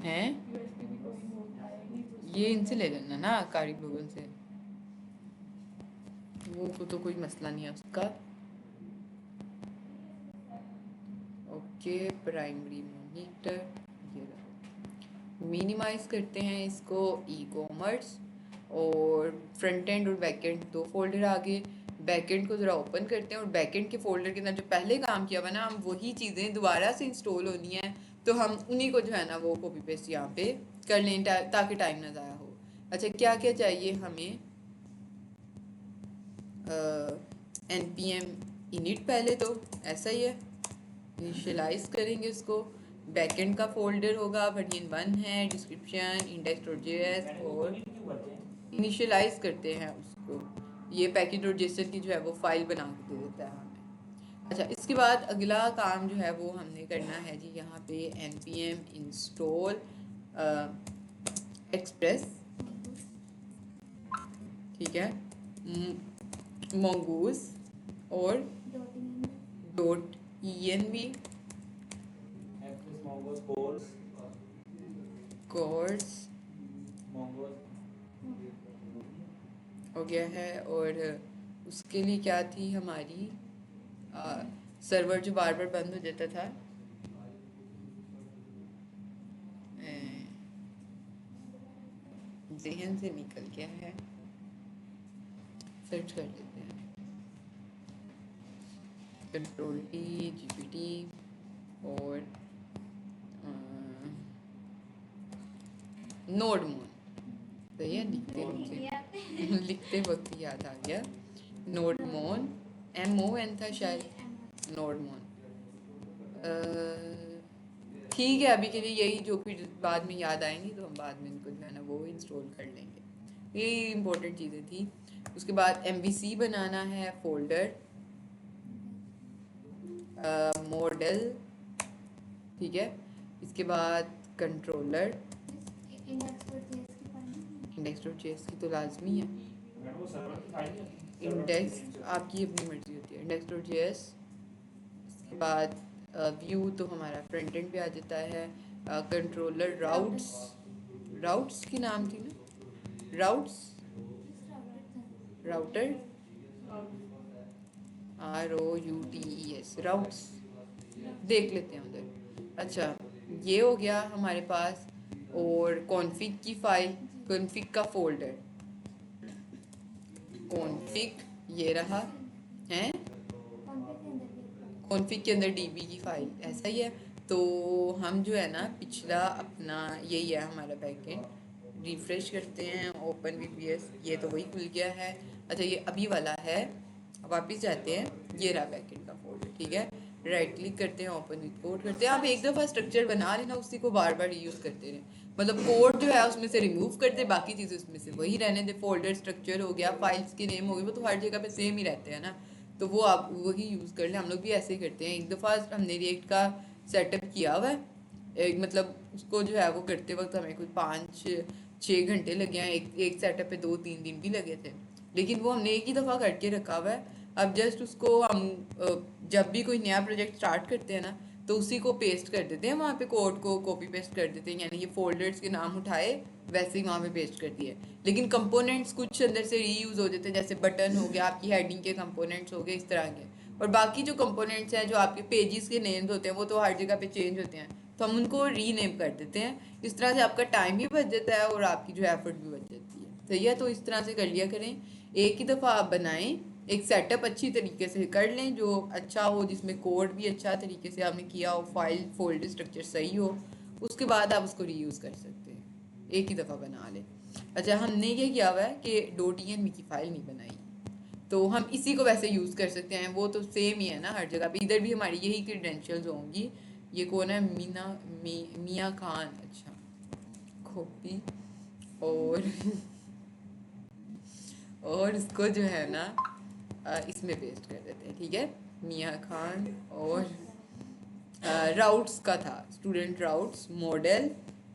हैं ये इनसे ले लेना ना, कारी ग्लोबल से, वो को तो कोई मसला नहीं है उसका। ओके, प्राइमरी मॉनिटर, ये मिनिमाइज करते हैं इसको, ई कॉमर्स, और फ्रंट एंड और बैक एंड दो फोल्डर आगे। बैक एंड को ज़रा ओपन करते हैं और बैक एंड के फोल्डर के अंदर जो पहले काम किया हुआ ना, हम वही चीज़ें दोबारा से इंस्टॉल होनी है, तो हम उन्हीं को जो है ना वो कॉपी पेस्ट यहाँ पे कर लें ताकि टाइम ना ज़ाया हो। अच्छा, क्या क्या चाहिए हमें? npm init पहले तो ऐसा ही है, इनिशियलाइज करेंगे उसको। बैकएंड का फोल्डर होगा, version 1 है, डिस्क्रिप्शन index.js, और इनिशियलाइज करते हैं उसको। ये पैकेज.json की जो है वो फाइल बना के दे देता है हमें। अच्छा, इसके बाद अगला काम जो है वो हमने करना है जी, यहाँ पे npm install एक्सप्रेस, ठीक है, mongoose और .env कोर्स हो गया है। और उसके लिए क्या थी हमारी, सर्वर जो बार बार बंद हो जाता था, जहन से निकल गया है, सर्च कर लेते हैं, कंट्रोल टी जीपीटी, और नोडमोन, सही है, लिखते वक्त याद आ गया, नोडमोन, MON था शायद, नोडमोन। ठीक है, अभी के लिए यही, जो फिर बाद में याद आएंगी तो हम बाद में इनको जो है ना वो इंस्टॉल कर लेंगे। ये इम्पोर्टेंट चीज़ें थी। उसके बाद MVC बनाना है फोल्डर, मॉडल, ठीक है। इसके बाद कंट्रोलर, index.js की तो लाजमी है, इंडेक्स आपकी अपनी मर्जी होती है, index.js। इसके बाद व्यू तो हमारा फ्रंट एंड पे आ जाता है, कंट्रोलर राउट्स, राउट्स की नाम थी ना, राउट्स, राउटर, ROUTES, राउट्स, देख लेते हैं उधर। अच्छा, ये हो गया हमारे पास। और कॉन्फ़िग की फाइल, कॉन्फ़िग का फोल्डर, कॉन्फ़िग ये रहा है, कॉन्फ़िग के अंदर DB की फाइल, ऐसा ही है। तो हम जो है ना पिछला अपना यही है हमारा बैकएंड, रिफ्रेश करते हैं, ओपन VPS, ये तो वही खुल गया है। अच्छा, ये अभी वाला है, वापस जाते हैं, ये रहा बैकएंड का फोल्डर, ठीक है। राइट क्लिक करते हैं, ओपन विद कोड करते हैं। आप एक दफ़ा स्ट्रक्चर बना लेना, उसी को बार बार यूज़ करते रहें, मतलब कोड जो है उसमें से रिमूव कर दे, बाकी चीज़ें उसमें से वही रहने दे। फोल्डर स्ट्रक्चर हो गया, फाइल्स के नेम हो गए, वो तो हर जगह पे सेम ही रहते हैं ना, तो वो आप वही यूज़ कर लें। हम लोग भी ऐसे ही करते हैं। एक दफ़ा हमने रिएक्ट का सेटअप किया हुआ है, एक मतलब उसको जो है वो करते वक्त हमें कुछ 5-6 घंटे लगे हैं, एक सेटअप पे 2-3 दिन भी लगे थे, लेकिन वो हमने एक ही दफ़ा करके रखा हुआ है। अब जस्ट उसको हम जब भी कोई नया प्रोजेक्ट स्टार्ट करते हैं ना, तो उसी को पेस्ट कर देते हैं, वहाँ पे कोड को कॉपी पेस्ट कर देते हैं, यानी ये फोल्डर्स के नाम उठाए वैसे ही वहाँ पे पेस्ट कर दिए। लेकिन कंपोनेंट्स कुछ अंदर से रीयूज़ हो जाते हैं, जैसे बटन हो गया, आपकी हेडिंग के कंपोनेंट्स हो गए, इस तरह के। और बाकी जो कंपोनेंट्स हैं, जो आपके पेजेस के नेम्स होते हैं, वो तो हर जगह पे चेंज होते हैं, तो हम उनको रीनेम कर देते हैं। इस तरह से आपका टाइम भी बच जाता है और आपकी जो एफर्ट भी बच जाती है, सही है। तो इस तरह से कर लिया करें, एक ही दफ़ा आप बनाएं, एक सेटअप अच्छी तरीके से कर लें जो अच्छा हो, जिसमें कोड भी अच्छा तरीके से आपने किया हो, फाइल फोल्डर स्ट्रक्चर सही हो, उसके बाद आप उसको रीयूज़ कर सकते हैं, एक ही दफ़ा बना लें। अच्छा, हमने ये किया हुआ है कि .env की फ़ाइल नहीं बनाई, तो हम इसी को वैसे यूज़ कर सकते हैं, वो तो सेम ही है ना हर जगह पे, इधर भी हमारी यही क्रेडेंशियल्स होंगी। ये कौन है, मियाँ खान, अच्छा, कॉपी, और और इसको जो है ना इसमें पेस्ट कर देते हैं, ठीक है। मियाँ खान, और राउट्स का था, स्टूडेंट राउट्स, मॉडल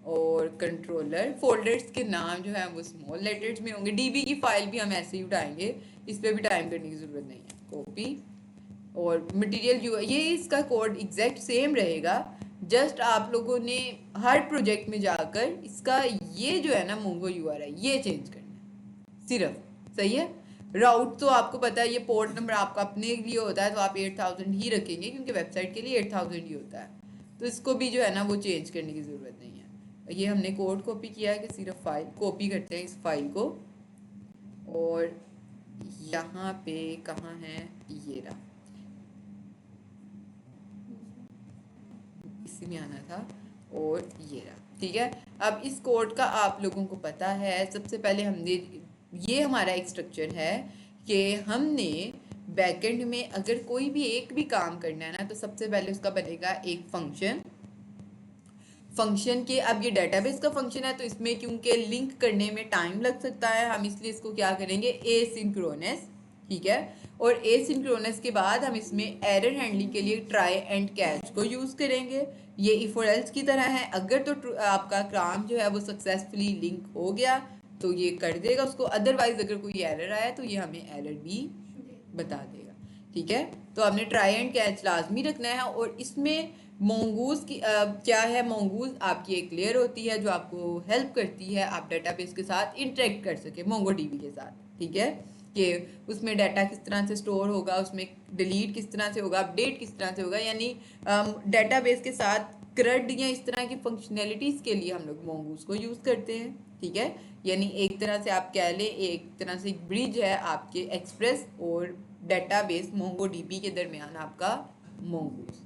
और कंट्रोलर। फोल्डर्स के नाम जो है वो स्मॉल लेटर्स में होंगे। DB की फाइल भी हम ऐसे ही उठाएंगे, इस पर भी टाइम करने की ज़रूरत नहीं है। कॉपी और मटेरियल जो ये इसका कोड एग्जैक्ट सेम रहेगा, जस्ट आप लोगों ने हर प्रोजेक्ट में जाकर इसका ये जो है ना मोंगो यूआरएल ये चेंज करना है सिर्फ। सही है। राउट तो आपको पता है, ये पोर्ट नंबर आपका अपने लिए होता है तो आप 8000 ही रखेंगे क्योंकि वेबसाइट के लिए 8000 ही होता है, तो इसको भी जो है ना वो चेंज करने की ज़रूरत नहीं है। ये हमने कोड कॉपी किया है कि सिर्फ फाइल कॉपी करते हैं इस फाइल को, और यहाँ पे कहाँ है, ये रहा, इसी में आना था, और ये रहा। ठीक है। अब इस कोड का आप लोगों को पता है, सबसे पहले हमने ये हमारा एक स्ट्रक्चर है कि हमने बैकएंड में अगर कोई भी एक भी काम करना है ना तो सबसे पहले उसका बनेगा एक फंक्शन। फंक्शन के अब ये डेटाबेस का फंक्शन है तो इसमें क्योंकि लिंक करने में टाइम लग सकता है, हम इसलिए इसको क्या करेंगे एसिंक्रोनस। ठीक है। और एसिंक्रोनस के बाद हम इसमें एरर हैंडलिंग के लिए ट्राई एंड कैच को यूज़ करेंगे। ये इफ और एल्स की तरह है, अगर तो आपका काम जो है वो सक्सेसफुली लिंक हो गया तो ये कर देगा उसको, अदरवाइज अगर कोई एरर आया तो ये हमें एरर भी बता देगा। ठीक है। तो आपने ट्राई एंड कैच लाजमी रखना है। और इसमें मोंगूज की क्या है, मोंगूज आपकी एक लेयर होती है जो आपको हेल्प करती है आप डेटाबेस के साथ इंटरेक्ट कर सके, मोंगो डीबी के साथ। ठीक है। कि उसमें डाटा किस तरह से स्टोर होगा, उसमें डिलीट किस तरह से होगा, अपडेट किस तरह से होगा, यानी डेटाबेस के साथ क्रड या इस तरह की फंक्शनैलिटीज़ के लिए हम लोग मोंगूज को यूज़ करते हैं। ठीक है। यानी एक तरह से आप कह लें एक तरह से एक ब्रिज है आपके एक्सप्रेस और डेटाबेस मोंगो डीबी के दरमियान आपका मोंगूज।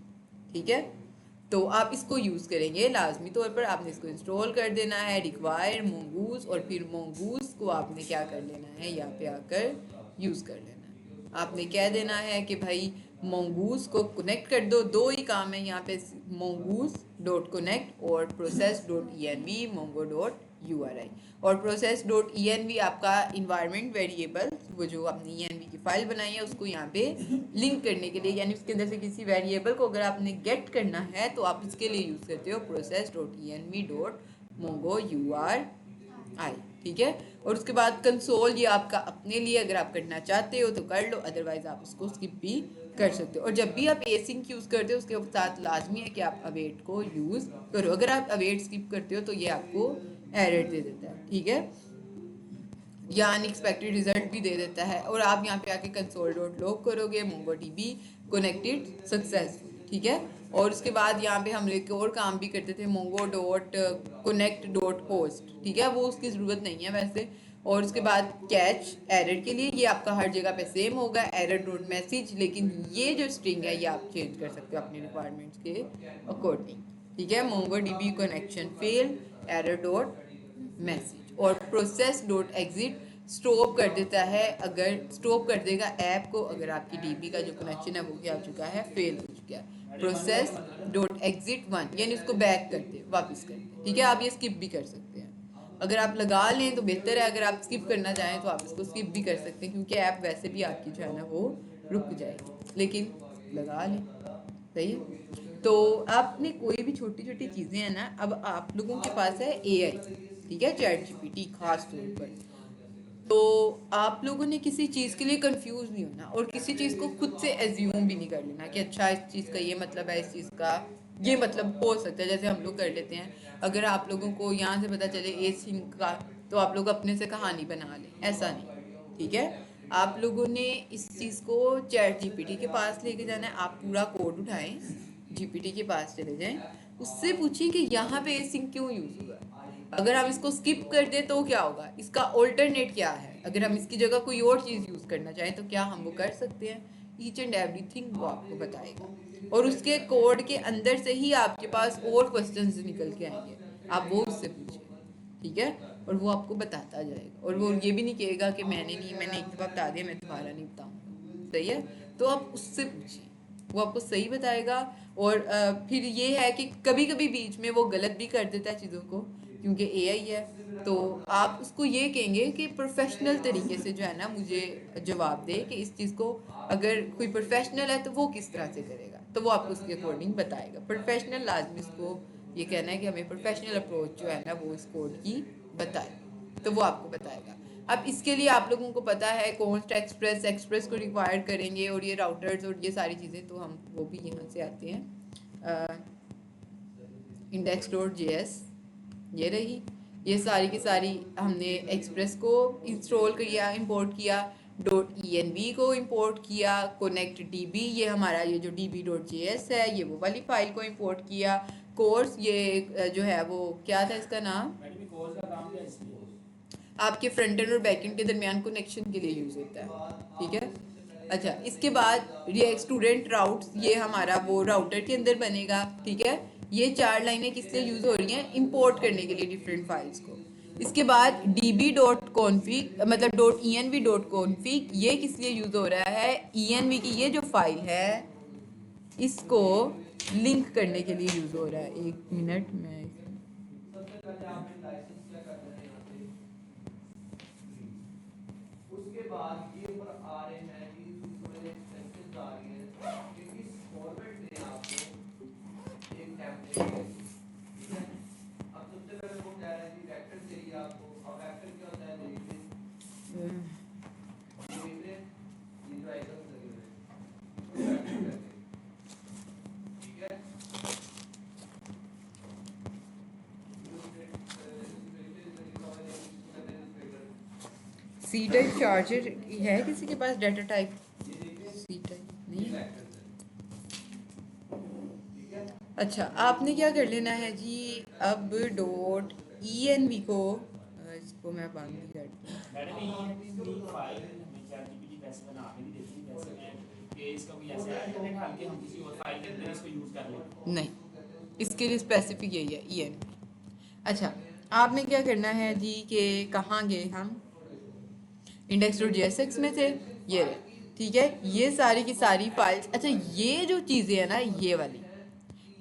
ठीक है। तो आप इसको यूज़ करेंगे, लाजमी तौर पर आपने इसको इंस्टॉल कर देना है, रिक्वायर मोंगूज, और फिर मोंगूज को आपने क्या कर लेना है, यहाँ पे आकर यूज़ कर लेना है। आपने कह देना है कि भाई मोंगूज को कनेक्ट कर दो, दो ही काम है यहाँ पे, मोंगूज डॉट कनेक्ट और process dot env Mongo dot uri। और प्रोसेस डॉट env आपका इन्वायरमेंट वेरिएबल, वो जो आपने env की फाइल बनाई है उसको यहाँ पे लिंक करने के लिए, यानी उसके अंदर से किसी वेरिएबल को अगर आपने गेट करना है तो आप इसके लिए यूज़ करते हो process dot env dot Mongo uri। ठीक है। और उसके बाद कंसोल ये आपका अपने लिए अगर आप करना चाहते हो तो कर लो, अदरवाइज आप उसको स्किप भी कर सकते हो। और जब भी आप एसिंक यूज़ करते हो उसके साथ लाजमी है कि आप अवेट को यूज़ करो, अगर आप अवेट स्किप करते हो तो ये आपको एरर दे देता है। ठीक है। या अनएक्सपेक्टेड रिजल्ट भी दे देता है। और आप यहाँ पे आके कंसोल डॉट लॉग करोगे मोंगो डीबी कनेक्टेड सक्सेसफुल। ठीक है। और उसके बाद यहाँ पे हम एक और काम भी करते थे, Mongo dot connect dot host. ठीक है। वो उसकी ज़रूरत नहीं है वैसे। और उसके बाद कैच एरर के लिए ये आपका हर जगह पे सेम होगा, एरर डॉट मैसेज, लेकिन ये जो स्ट्रिंग है ये आप चेंज कर सकते हो अपने रिक्वायरमेंट्स के अकॉर्डिंग। ठीक है। Mongo dB connection fail error dot message. और प्रोसेस डॉट एग्जिट स्टॉप कर देता है, अगर स्टॉप कर देगा ऐप को अगर आपकी डीबी का जो कनेक्शन है वो क्या हो चुका है, फेल हो चुका है। प्रोसेस डॉट एग्जिट 1 यानी उसको बैक करते वापस करते। ठीक है। आप ये स्किप भी कर सकते हैं, अगर आप लगा लें तो बेहतर है, अगर आप स्किप करना चाहें तो आप इसको स्किप भी कर सकते हैं क्योंकि ऐप वैसे भी आपकी जो है ना वो रुक जाएगी, लेकिन लगा लें। सही है। तो आपने कोई भी छोटी छोटी चीज़ें हैं ना, अब आप लोगों के पास है AI। ठीक है। चैट जीपीटी खास तौर पर, तो आप लोगों ने किसी चीज़ के लिए कंफ्यूज नहीं होना और किसी चीज़ को खुद से एज्यूम भी नहीं कर लेना कि अच्छा इस चीज़ का ये मतलब है, इस चीज़ का ये मतलब हो सकता है, जैसे हम लोग कर लेते हैं। अगर आप लोगों को यहाँ से पता चले ए सिंह का तो आप लोग अपने से कहानी बना लें, ऐसा नहीं। ठीक है। आप लोगों ने इस चीज़ को चैट जीपीटी के पास लेके जाना है, आप पूरा कोड उठाएं, जीपीटी के पास चले जाएं, उससे पूछिए कि यहाँ पे ए सिंह क्यों यूज़ हुआ। अगर हम इसको स्किप कर दें तो क्या होगा, इसका ऑल्टरनेट क्या है, अगर हम इसकी जगह कोई और चीज़ यूज़ करना चाहें तो क्या हम वो कर सकते हैं। ईच एंड एवरीथिंग वो आपको बताएगा और उसके कोड के अंदर से ही आपके पास और क्वेश्चंस निकल के आएंगे, आप वो उससे पूछिए। ठीक है। और वो आपको बताता जाएगा और वो ये भी नहीं कहेगा कि मैंने एक दफ़ा बता दिया मैं दोबारा नहीं बताऊँगा। सही है। तो आप उससे पूछिए, वो आपको सही बताएगा। और फिर ये है कि कभी कभी बीच में वो गलत भी कर देता है चीज़ों को क्योंकि AI है, तो आप उसको ये कहेंगे कि प्रोफेशनल तरीके से जो है ना मुझे जवाब दे कि इस चीज़ को अगर कोई प्रोफेशनल है तो वो किस तरह से करेगा, तो वो आपको उसके अकॉर्डिंग बताएगा। प्रोफेशनल लाजमी इसको ये कहना है कि हमें प्रोफेशनल अप्रोच जो है ना वो इस कोड की बताए, तो वो आपको बताएगा। अब इसके लिए आप लोगों को पता है कॉन्स्ट एक्सप्रेस को रिक्वायर करेंगे और ये राउटर्स और ये सारी चीज़ें, तो हम वो भी यहाँ से आते हैं। index.js ये रही। ये सारी की सारी हमने एक्सप्रेस को इंस्टॉल किया, इंपोर्ट किया, .env को इंपोर्ट किया, कनेक्ट db ये हमारा ये जो db.js है ये वो वाली फाइल को इंपोर्ट किया, कोर्स ये जो है वो क्या था इसका नाम, आपके फ्रंट एंड और बैक एंड के दरमियान कनेक्शन के लिए यूज़ होता है, ठीक है। अच्छा, इसके बाद रिएक्ट स्टूडेंट राउट्स ये हमारा वो राउटर के अंदर बनेगा, ठीक है। ये 4 लाइनें किस लिए यूज़ हो रही हैं, इंपोर्ट करने के लिए डिफरेंट फाइल्स को। इसके बाद db.config मतलब .env.config ये किस लिए यूज़ हो रहा है, env की ये जो फाइल है इसको लिंक करने के लिए यूज़ हो रहा है। 1 मिनट में उसके बाद ये ऊपर आ रहे हैं कि थोड़े सेंटेंस आ रही हैं कि इस फॉर्मेट में आपको एक टेम्पलेट है, ठीक है। अब सबसे पहले वो कह रहा है कि वेक्टर चाहिए आपको। अब वेक्टर क्या होता है, देखिए ये जो आइकन लगे हुए हैं, ठीक है। सी टाइप चार्जर है किसी के पास, डाटा टाइप सी टाइप नहीं है। अच्छा, आपने क्या कर लेना है जी, अब .env को इसको मैं बंद ही करती हूँ, नहीं इसके लिए स्पेसिफिक यही है env। अच्छा, आपने क्या करना है जी कि कहाँ गए हम, index.jsx में थे, ये ठीक है। ये सारी की सारी फाइल्स, अच्छा ये जो चीज़ें हैं ना ये वाली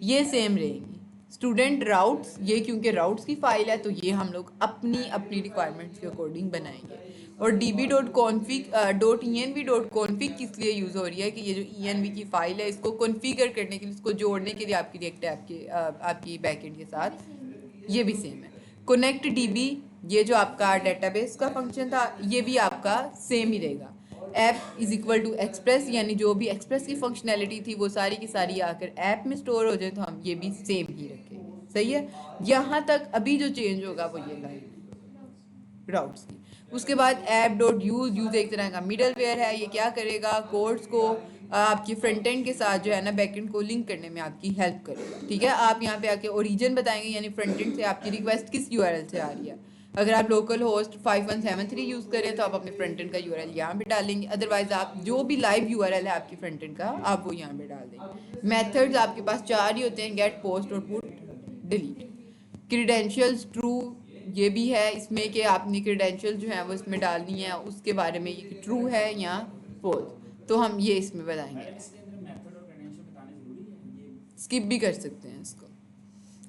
ये सेम रहेंगी। स्टूडेंट राउट्स ये क्योंकि राउट्स की फाइल है तो ये हम लोग अपनी अपनी रिक्वायरमेंट्स के अकॉर्डिंग बनाएंगे। और db.config .env.config किस लिए यूज़ हो रही है कि ये जो env की फाइल है इसको कॉन्फ़िगर करने के लिए, इसको जोड़ने के लिए आपकी रिएक्ट आपकी बैकएंड के साथ, ये भी सेम है। कनेक्ट db ये जो आपका डेटाबेस का फंक्शन था ये भी आपका सेम ही रहेगा। App is equal to express यानी जो भी एक्सप्रेस की फंक्शनैलिटी थी वो सारी की सारी आकर ऐप में स्टोर हो जाए तो हम ये भी सेम ही रखेंगे, सही है। यहाँ तक अभी जो चेंज होगा वो ये लाइन राउट्स की। उसके बाद ऐप डॉट यूज यूज एक तरह का मिडल वेयर है, ये क्या करेगा, कोड्स को आपकी फ्रंट एंड के साथ जो है ना बैक एंड को लिंक करने में आपकी हेल्प करेगा, ठीक है। आप यहाँ पे आके ओरिजिन बताएंगे यानी फ्रंट एंड से आपकी रिक्वेस्ट किस यूआरएल से आ रही है। अगर आप लोकल होस्ट 5173 यूज़ करें तो आप अपने फ्रंट एंड का यूआरएल यहाँ पे डालेंगे, अदरवाइज आप जो भी लाइव यूआरएल है आपकी फ्रंट एंड का आप वो यहाँ पे डाल देंगे। मेथड्स आपके पास 4 ही होते हैं, गेट, पोस्ट और पुट, डिलीट। क्रीडेंशियल्स ट्रू ये भी है इसमें कि आपने क्रीडेंशियल जो है वो इसमें डालनी है, उसके बारे में ये ट्रू है या फॉल्स, तो हम ये इसमें बताएंगे, स्किप भी कर सकते हैं इसको।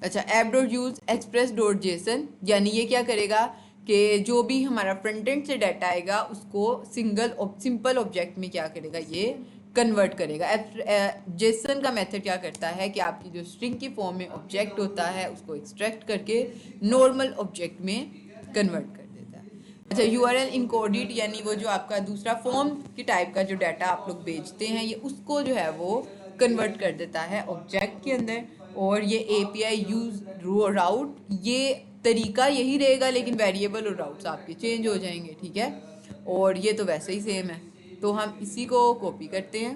अच्छा, app dot use express dot JSON यानी ये क्या करेगा कि जो भी हमारा फ्रंट एंड से डाटा आएगा उसको सिंपल ऑब्जेक्ट में क्या करेगा, ये कन्वर्ट करेगा। जेसन का मेथड क्या करता है कि आपकी जो स्ट्रिंग की फॉर्म में ऑब्जेक्ट होता है उसको एक्सट्रैक्ट करके नॉर्मल ऑब्जेक्ट में कन्वर्ट कर देता है। अच्छा, यूआरएल इनकोडेड यानी वो जो आपका दूसरा फॉर्म की टाइप का जो डाटा आप लोग भेजते हैं ये उसको जो है वो कन्वर्ट कर देता है ऑब्जेक्ट के अंदर। और ये एपीआई यूज राउट ये तरीका यही रहेगा लेकिन वेरिएबल और राउट्स आपके चेंज हो जाएंगे, ठीक है। और ये तो वैसे ही सेम है, तो हम इसी को कॉपी करते हैं,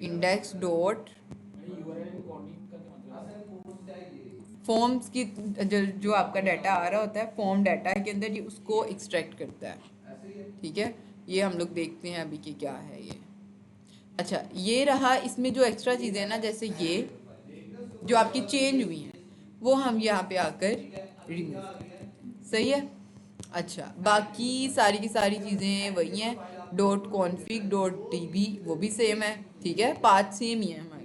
इंडेक्स डॉट फॉर्म्स की जो आपका डाटा आ रहा होता है फॉर्म डाटा के अंदर ये उसको एक्सट्रैक्ट करता है, ठीक है। ये हम लोग देखते हैं अभी कि क्या है ये। अच्छा, ये रहा इसमें जो एक्स्ट्रा चीज़ें हैं ना, जैसे ये जो आपकी चेंज हुई हैं वो हम यहाँ पे आकर रिमूव करते हैं, सही है। अच्छा, बाकी सारी की सारी चीज़ें वही हैं, डॉट कॉन्फिग डॉट डी वो भी सेम है, ठीक है, पाथ सेम ही है हमारा।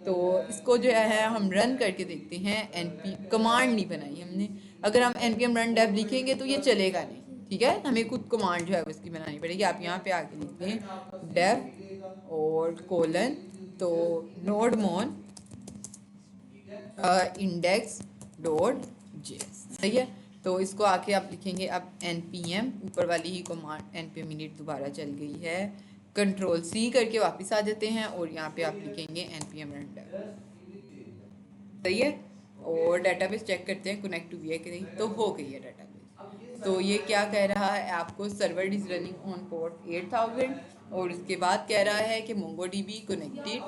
तो इसको जो है हम रन करके देखते हैं, np कमांड नहीं बनाई हमने, अगर हम npm रन डेव लिखेंगे तो ये चलेगा नहीं, ठीक है, हमें खुद कमांड जो है उसकी बनानी पड़ेगी। आप यहाँ पे आके लिखते हैं डेव और कोलन तो नोड मोन इंडेक्स डॉट जेएस, सही है। तो इसको आके आप लिखेंगे अब npm, ऊपर वाली ही कमांड npm मिनट दोबारा चल गई है, कंट्रोल C करके वापस आ जाते हैं और यहाँ पे आप लिखेंगे npm रन डेव, सही है। और डेटाबेस चेक करते हैं कनेक्ट हुई है कि नहीं, तो हो गई है डेटाबेस। तो ये क्या कह रहा है आपको, server is running on port 8000, और उसके बाद कह रहा है कि मोंगोडीबी कनेक्टेड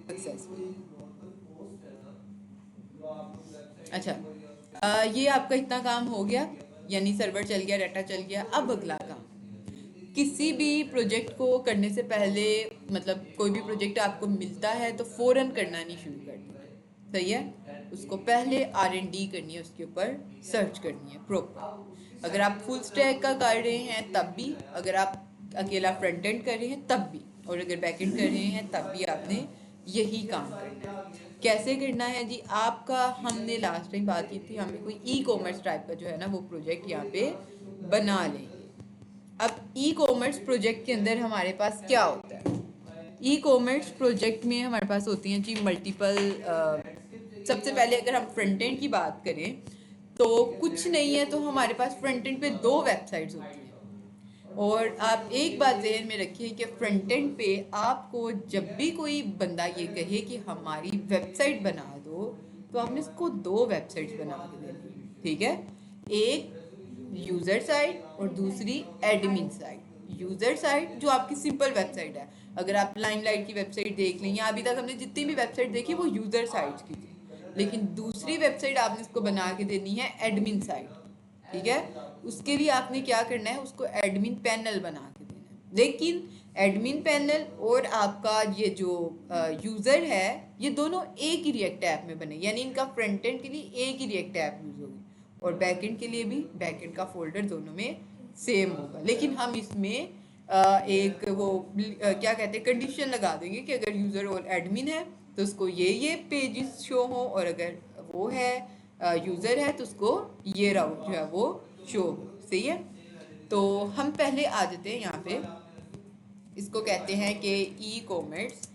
सक्सेसफुल। अच्छा, ये आपका इतना काम हो गया, यानी सर्वर चल गया, डाटा चल गया। अब अगला काम, किसी भी प्रोजेक्ट को करने से पहले, मतलब कोई भी प्रोजेक्ट आपको मिलता है तो फौरन करना नहीं शुरू कर देना, सही है। उसको पहले R&D करनी है, उसके ऊपर सर्च करनी है प्रॉपर। अगर आप फुल स्टैक का कर रहे हैं तब भी, अगर आप अकेला फ्रंट एंड कर रहे हैं तब भी, और अगर बैक एंड कर रहे हैं तब भी आपने यही काम करना है। कैसे करना है जी आपका, हमने लास्ट टाइम बात की थी, हमें कोई ई-कॉमर्स टाइप का जो है ना वो प्रोजेक्ट यहाँ पे बना लेंगे। अब ई कॉमर्स प्रोजेक्ट के अंदर हमारे पास क्या होता है, ई कॉमर्स प्रोजेक्ट में हमारे पास होती हैं जी मल्टीपल। सबसे पहले अगर हम फ्रंट एंड की बात करें तो कुछ नहीं है, तो हमारे पास फ्रंट एंड पे 2 वेबसाइट्स होती हैं। और आप एक बात जहन में रखिए कि फ्रंट एंड पे आपको जब भी कोई बंदा ये कहे कि हमारी वेबसाइट बना दो, तो आपने उसको 2 वेबसाइट्स बना के देनी, ठीक है। एक यूज़र साइड और दूसरी एडमिन साइड। यूज़र साइड जो आपकी सिंपल वेबसाइट है, अगर आप लाइमलाइट की वेबसाइट देख लें, या अभी तक हमने जितनी भी वेबसाइट देखी वो यूज़र साइड की थी, लेकिन दूसरी वेबसाइट आपने इसको बना के देनी है एडमिन साइड, ठीक है। उसके लिए आपने क्या करना है, उसको एडमिन पैनल बना के देना है। लेकिन एडमिन पैनल और आपका ये जो यूज़र है, ये दोनों एक ही रिएक्ट ऐप में बने, यानी इनका फ्रंट एंड के लिए एक ही रिएक्ट ऐप यूज़ होगी, और बैक एंड के लिए भी बैक एंड का फोल्डर दोनों में सेम होगा। लेकिन हम इसमें एक वो क्या कहते हैं कंडीशन लगा देंगे कि अगर यूज़र और एडमिन है तो उसको ये पेजेस शो हो, और अगर वो है यूज़र है तो उसको ये राउट जो है वो शो हो, सही है। तो हम पहले आ जाते हैं यहाँ पे, इसको कहते हैं कि ई कॉमर्स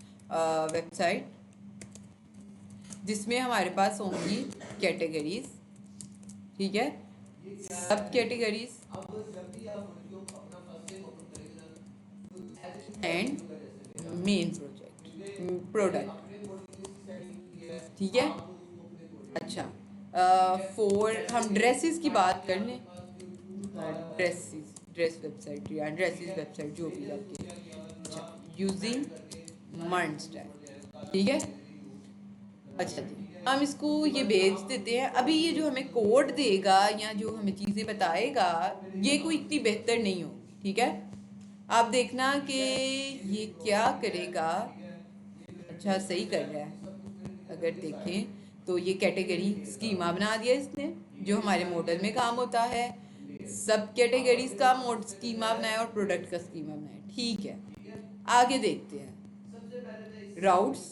वेबसाइट, जिसमें हमारे पास होंगी कैटेगरीज, ठीक है, सब कैटेगरीज एंड मेन प्रोडक्ट, ठीक है। अच्छा, हम ड्रेसेस की बात कर लें, ड्रेस वेबसाइट या ड्रेसेस वेबसाइट जो भी आपकी। अच्छा, यूजिंग मर्नस्टाइल, ठीक है। अच्छा जी, हम इसको ये भेज देते हैं। अभी ये जो हमें कोड देगा या जो हमें चीज़ें बताएगा, ये कोई इतनी बेहतर नहीं होगी, ठीक है। आप देखना कि ये क्या करेगा। अच्छा, सही कर रहा है। अगर देखें तो ये कैटेगरी स्कीमा बना दिया इसने, जो हमारे मॉडल में काम होता है। सब कैटेगरीज का मोड स्कीमा बनाया और प्रोडक्ट का स्कीमा बनाया, ठीक है। आगे देखते हैं राउट्स।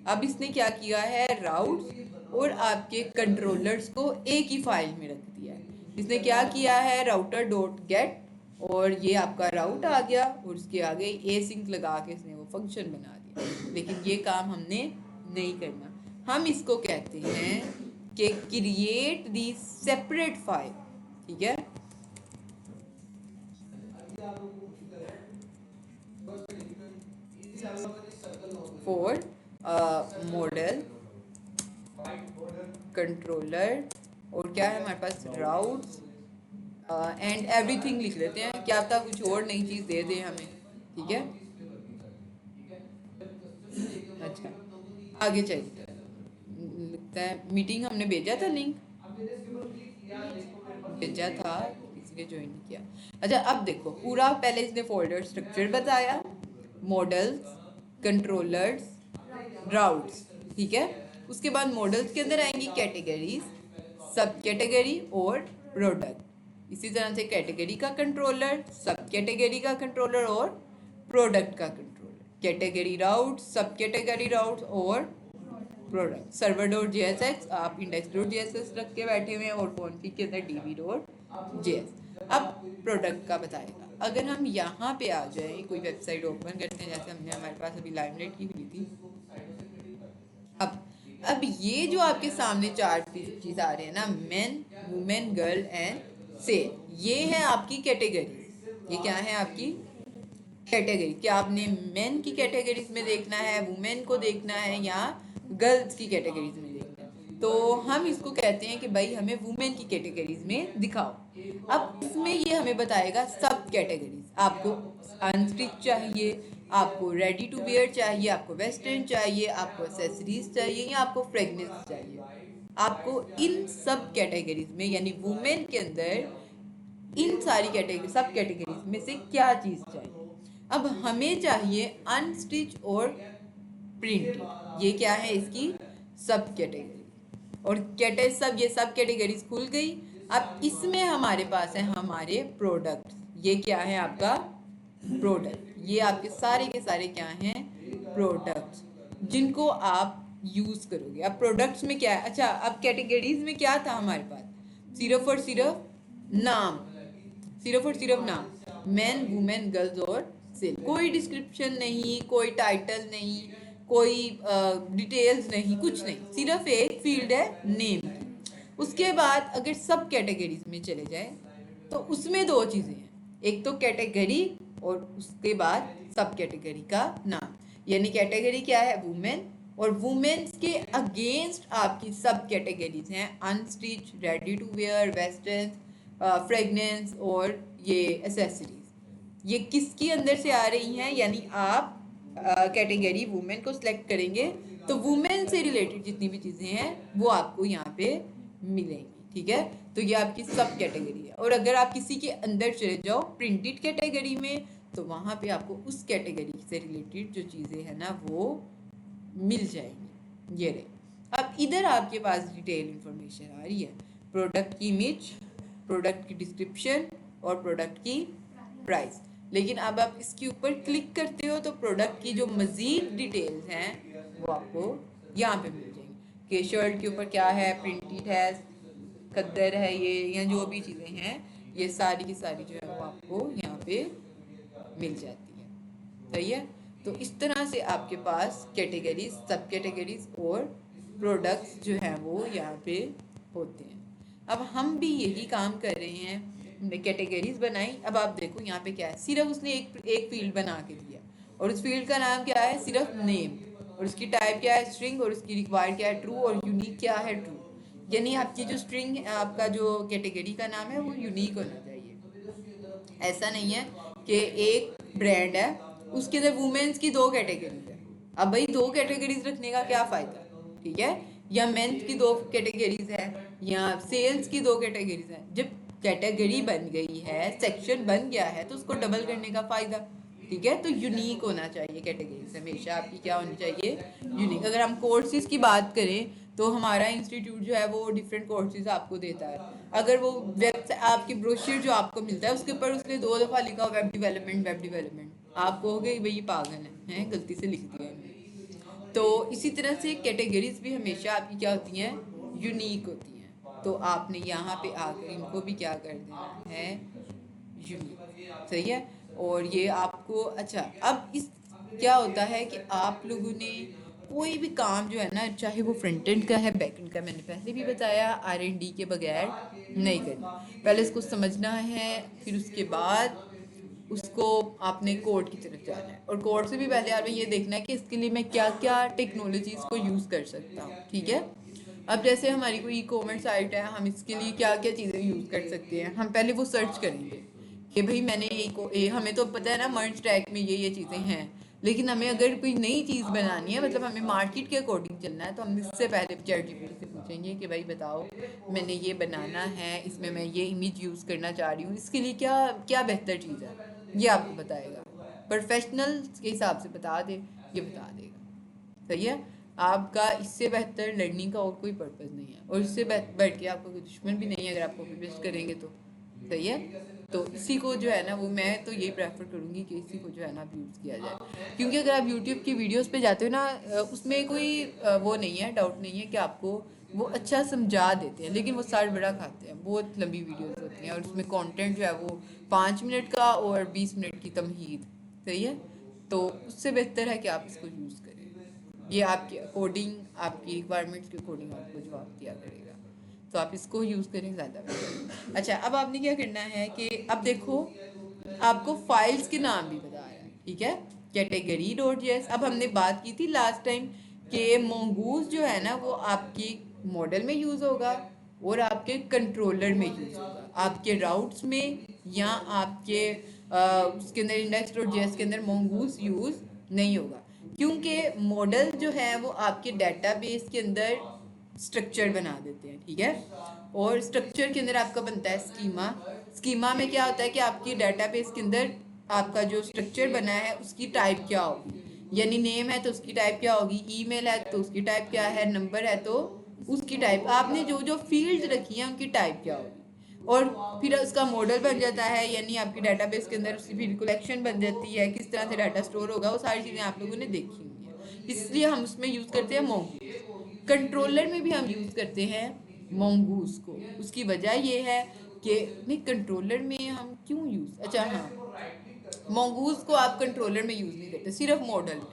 अब इसने क्या किया है, राउट्स और आपके कंट्रोलर्स को एक ही फाइल में रख दिया है। इसने क्या किया है, राउटर डॉट गेट, और ये आपका राउट आ गया, और उसके आगे ए सिंक लगा के इसने वो फंक्शन बना दिया। लेकिन ये काम हमने नहीं करना, हम इसको कहते हैं कि क्रिएट दी सेपरेट फाइल, ठीक है। फॉर मॉडल कंट्रोलर, और क्या है हमारे पास, राउट्स एंड एवरीथिंग लिख लेते हैं, क्या पता कुछ और नई चीज़ दे दे हमें, ठीक है। अच्छा, आगे चलते हैं। लगता है मीटिंग हमने भेजा था, लिंक भेजा था, किसी ने ज्वाइन किया। अच्छा, अब देखो पूरा पहले इसने फोल्डर स्ट्रक्चर बताया, मॉडल्स, कंट्रोलर्स, राउट्स, ठीक है। उसके बाद मॉडल्स के अंदर आएंगी कैटेगरीज, सब कैटेगरी और प्रोडक्ट। इसी तरह से कैटेगरी का कंट्रोलर, सब कैटेगरी का कंट्रोलर और प्रोडक्ट का कंट्रोलर, कैटेगरी राउट, सब कैटेगरी राउट और प्रोडक्ट। सर्वर डॉट JSX आप इंडेक्स डॉट JSX रख के बैठे हुए हैं, और कॉन्फिग के अंदर DB डॉट JS। अब प्रोडक्ट का बताएगा। अगर हम यहाँ पे आ जाए, कोई वेबसाइट ओपन करते हैं, जैसे हमने हमारे पास अभी लाइमलाइट की हुई थी। अब ये जो आपके सामने 4 चीज़ आ रहे हैं ना, मेन, वुमेन, गर्ल एंड से, ये है आपकी कैटेगरी। ये क्या है आपकी कैटेगरी? क्या आपने मेन की कैटेगरीज में देखना है, वुमेन को देखना है, या गर्ल्स की कैटेगरीज में देखना है, तो हम इसको कहते हैं कि भाई हमें वुमेन की कैटेगरीज में दिखाओ। अब इसमें ये हमें बताएगा सब कैटेगरीज, आपको अनस्टिच चाहिए, आपको रेडी टू वेयर चाहिए, आपको वेस्टर्न चाहिए, आपको एक्सेसरीज चाहिए, या आपको फ्रेगनेंस चाहिए। आपको इन सब कैटेगरीज में यानी वुमेन के अंदर इन सारी कैटेगरी सब कैटेगरीज में से क्या चीज़ चाहिए। अब हमें चाहिए अनस्टिच और प्रिंटेड, ये क्या है इसकी सब कैटेगरी। और ये सब कैटेगरीज खुल गई। अब इसमें हमारे पास है हमारे प्रोडक्ट, ये क्या है आपका प्रोडक्ट, ये आपके सारे के सारे क्या हैं प्रोडक्ट्स जिनको आप यूज करोगे। अब प्रोडक्ट्स में क्या है, अच्छा अब कैटेगरीज में क्या था हमारे पास, सिर्फ और सिर्फ नाम, सिर्फ और सिर्फ नाम, मैन वुमेन गर्ल्स और सेल, कोई डिस्क्रिप्शन नहीं, कोई टाइटल नहीं, कोई डिटेल्स नहीं, कुछ नहीं, सिर्फ एक फील्ड है नेम की। उसके बाद अगर सब कैटेगरीज में चले जाए तो उसमें दो चीज़ें हैं, एक तो कैटेगरी और उसके बाद सब कैटेगरी का नाम। यानी कैटेगरी क्या है वुमेन, और वुमेन्स के अगेंस्ट आपकी सब कैटेगरीज हैं unstitch, ready to wear, western, fragrance और ये एसेसरीज। ये किसके अंदर से आ रही हैं, यानी आप कैटेगरी वुमेन को सिलेक्ट करेंगे तो वुमेन से रिलेटेड जितनी भी चीज़ें हैं वो आपको यहाँ पे मिलेंगी, ठीक है। तो ये आपकी सब कैटेगरी है। और अगर आप किसी के अंदर चले जाओ प्रिंटेड कैटेगरी में तो वहाँ पे आपको उस कैटेगरी से रिलेटेड जो चीज़ें हैं ना वो मिल जाएंगी। ये रहे। अब इधर आपके पास डिटेल इंफॉर्मेशन आ रही है, प्रोडक्ट की इमेज, प्रोडक्ट की डिस्क्रिप्शन और प्रोडक्ट की प्राइस। लेकिन अब आप इसके ऊपर क्लिक करते हो तो प्रोडक्ट की जो मज़ीद डिटेल्स हैं वो आपको यहाँ पे मिल जाएंगी कि शर्ट के ऊपर क्या है, प्रिंटेड है, खद्दर है ये, या जो भी चीज़ें हैं ये सारी की सारी जो है वो आपको यहाँ पे मिल जाती है। सही है। तो इस तरह से आपके पास कैटेगरीज, सब कैटेगरीज और प्रोडक्ट्स जो हैं वो यहाँ पे होते हैं। अब हम भी यही काम कर रहे हैं, हमने कैटेगरीज बनाई। अब आप देखो यहाँ पे क्या है, सिर्फ उसने एक फील्ड बना के दिया और उस फील्ड का नाम क्या है, सिर्फ नेम, और उसकी टाइप क्या है स्ट्रिंग, और उसकी रिक्वायर्ड क्या है ट्रू, और यूनिक क्या है ट्रू। यानी आपकी जो स्ट्रिंग, आपका जो कैटेगरी का नाम है वो यूनिक होना चाहिए। ऐसा नहीं है कि एक ब्रांड है उसके अंदर वुमेन्स की दो कैटेगरीज है, अब भाई दो कैटेगरीज रखने का क्या फ़ायदा, ठीक है। या मेंस की दो कैटेगरीज है, या सेल्स की दो कैटेगरीज है। जब कैटेगरी बन गई है, सेक्शन बन गया है, तो उसको डबल करने का फ़ायदा, ठीक है। तो यूनिक होना चाहिए कैटेगरीज, हमेशा आपकी क्या होनी चाहिए, यूनिक। अगर हम कोर्सेज की बात करें तो हमारा इंस्टीट्यूट जो है वो डिफरेंट कोर्सेज आपको देता है। अगर वो वेब आपकी ब्रोशर जो आपको मिलता है उसके ऊपर उसने 2 दफ़ा लिखा वेब डेवलपमेंट, आप कहोगे भाई पागल हैं, गलती से लिख दिया है। तो इसी तरह से कैटेगरीज भी हमेशा आपकी क्या होती हैं, यूनिक होती हैं। तो आपने यहाँ पे आकर इनको भी क्या कर देना है, यूनिक। सही है। और ये आपको, अच्छा अब इस क्या होता है कि आप लोगों ने कोई भी काम जो है ना, चाहे वो फ्रंट एंड का है बैक एंड का, मैंने पहले भी बताया R&D के बगैर नहीं करना। पहले इसको समझना है, फिर उसके बाद उसको आपने कोड की तरफ जाना है, और कोड से भी पहले आपने ये देखना है कि इसके लिए मैं क्या क्या टेक्नोलॉजीज़ को यूज़ कर सकता हूँ, ठीक है। अब जैसे हमारी कोई ई-कॉमर्स साइट है, हम इसके लिए क्या क्या चीज़ें यूज़ कर सकते हैं, हम पहले वो सर्च करेंगे कि भाई मैंने हमें तो पता है ना मर्ज टैग में ये चीज़ें हैं, लेकिन हमें अगर कोई नई चीज़ बनानी है, मतलब हमें मार्केट के अकॉर्डिंग चलना है, तो हम इससे पहले ChatGPT से पूछेंगे कि भाई बताओ मैंने ये बनाना है, इसमें मैं ये इमेज यूज़ करना चाह रही हूँ, इसके लिए क्या क्या बेहतर चीज़ है, ये आपको बताएगा। प्रोफेशनल के हिसाब से बता दे, ये बता देगा। सही है। आपका इससे बेहतर लर्निंग का और कोई पर्पज़ नहीं है, और इससे बढ़ के आपका कोई दुश्मन भी नहीं है अगर आप कॉपी पेस्ट करेंगे तो। सही है। तो इसी को जो है ना वो मैं तो यही प्रेफर करूँगी कि इसी को जो है ना यूज़ किया जाए, क्योंकि अगर आप यूट्यूब की वीडियोस पे जाते हो ना, उसमें कोई वो नहीं है, डाउट नहीं है कि आपको वो अच्छा समझा देते हैं, लेकिन वो सार बड़ा खाते हैं, बहुत लंबी वीडियोस होती हैं, और उसमें कंटेंट जो है वो 5 मिनट का और 20 मिनट की तमहीद। सही है। तो उससे बेहतर है कि आप इसको यूज़ करें, ये आपके अकॉर्डिंग, आपकी रिक्वायरमेंट्स के अकॉर्डिंग आपको जवाब दिया करेगा, तो आप इसको यूज़ करें ज़्यादा बेहतर। अच्छा अब आपने क्या करना है कि अब देखो आपको फाइल्स के नाम भी बता रहा है, ठीक है। कैटेगरी.js, अब हमने बात की थी लास्ट टाइम कि mongoose जो है ना वो आपकी मॉडल में यूज़ होगा और आपके कंट्रोलर में यूज़ होगा, आपके राउट्स में या आपके उसके अंदर इंडेक्स डॉट जेएस के अंदर mongoose यूज़ नहीं होगा, क्योंकि मॉडल जो है वो आपके डेटाबेस के अंदर स्ट्रक्चर बना देते हैं, ठीक है। और स्ट्रक्चर के अंदर आपका बनता है स्कीमा। स्कीमा में क्या होता है कि आपकी डेटाबेस के अंदर आपका जो स्ट्रक्चर बना है उसकी टाइप क्या होगी, यानी नेम है तो उसकी टाइप क्या होगी, ईमेल है तो उसकी टाइप क्या है, नंबर है तो उसकी टाइप, आपने जो जो फील्ड्स रखी हैं उनकी टाइप क्या होगी, और फिर उसका मॉडल बन जाता है, यानी आपकी डेटाबेस के अंदर उसकी फिर कलेक्शन बन जाती है, किस तरह से डाटा स्टोर होगा, वो सारी चीज़ें आप लोगों ने देखी हुई हैं, इसलिए हम उसमें यूज़ करते हैं mongoose। कंट्रोलर में भी हम यूज़ करते हैं mongoose को, उसकी वजह ये है कि नहीं, कंट्रोलर में हम क्यों यूज़, अच्छा हाँ, mongoose को आप कंट्रोलर में यूज़ नहीं करते, सिर्फ मॉडल में,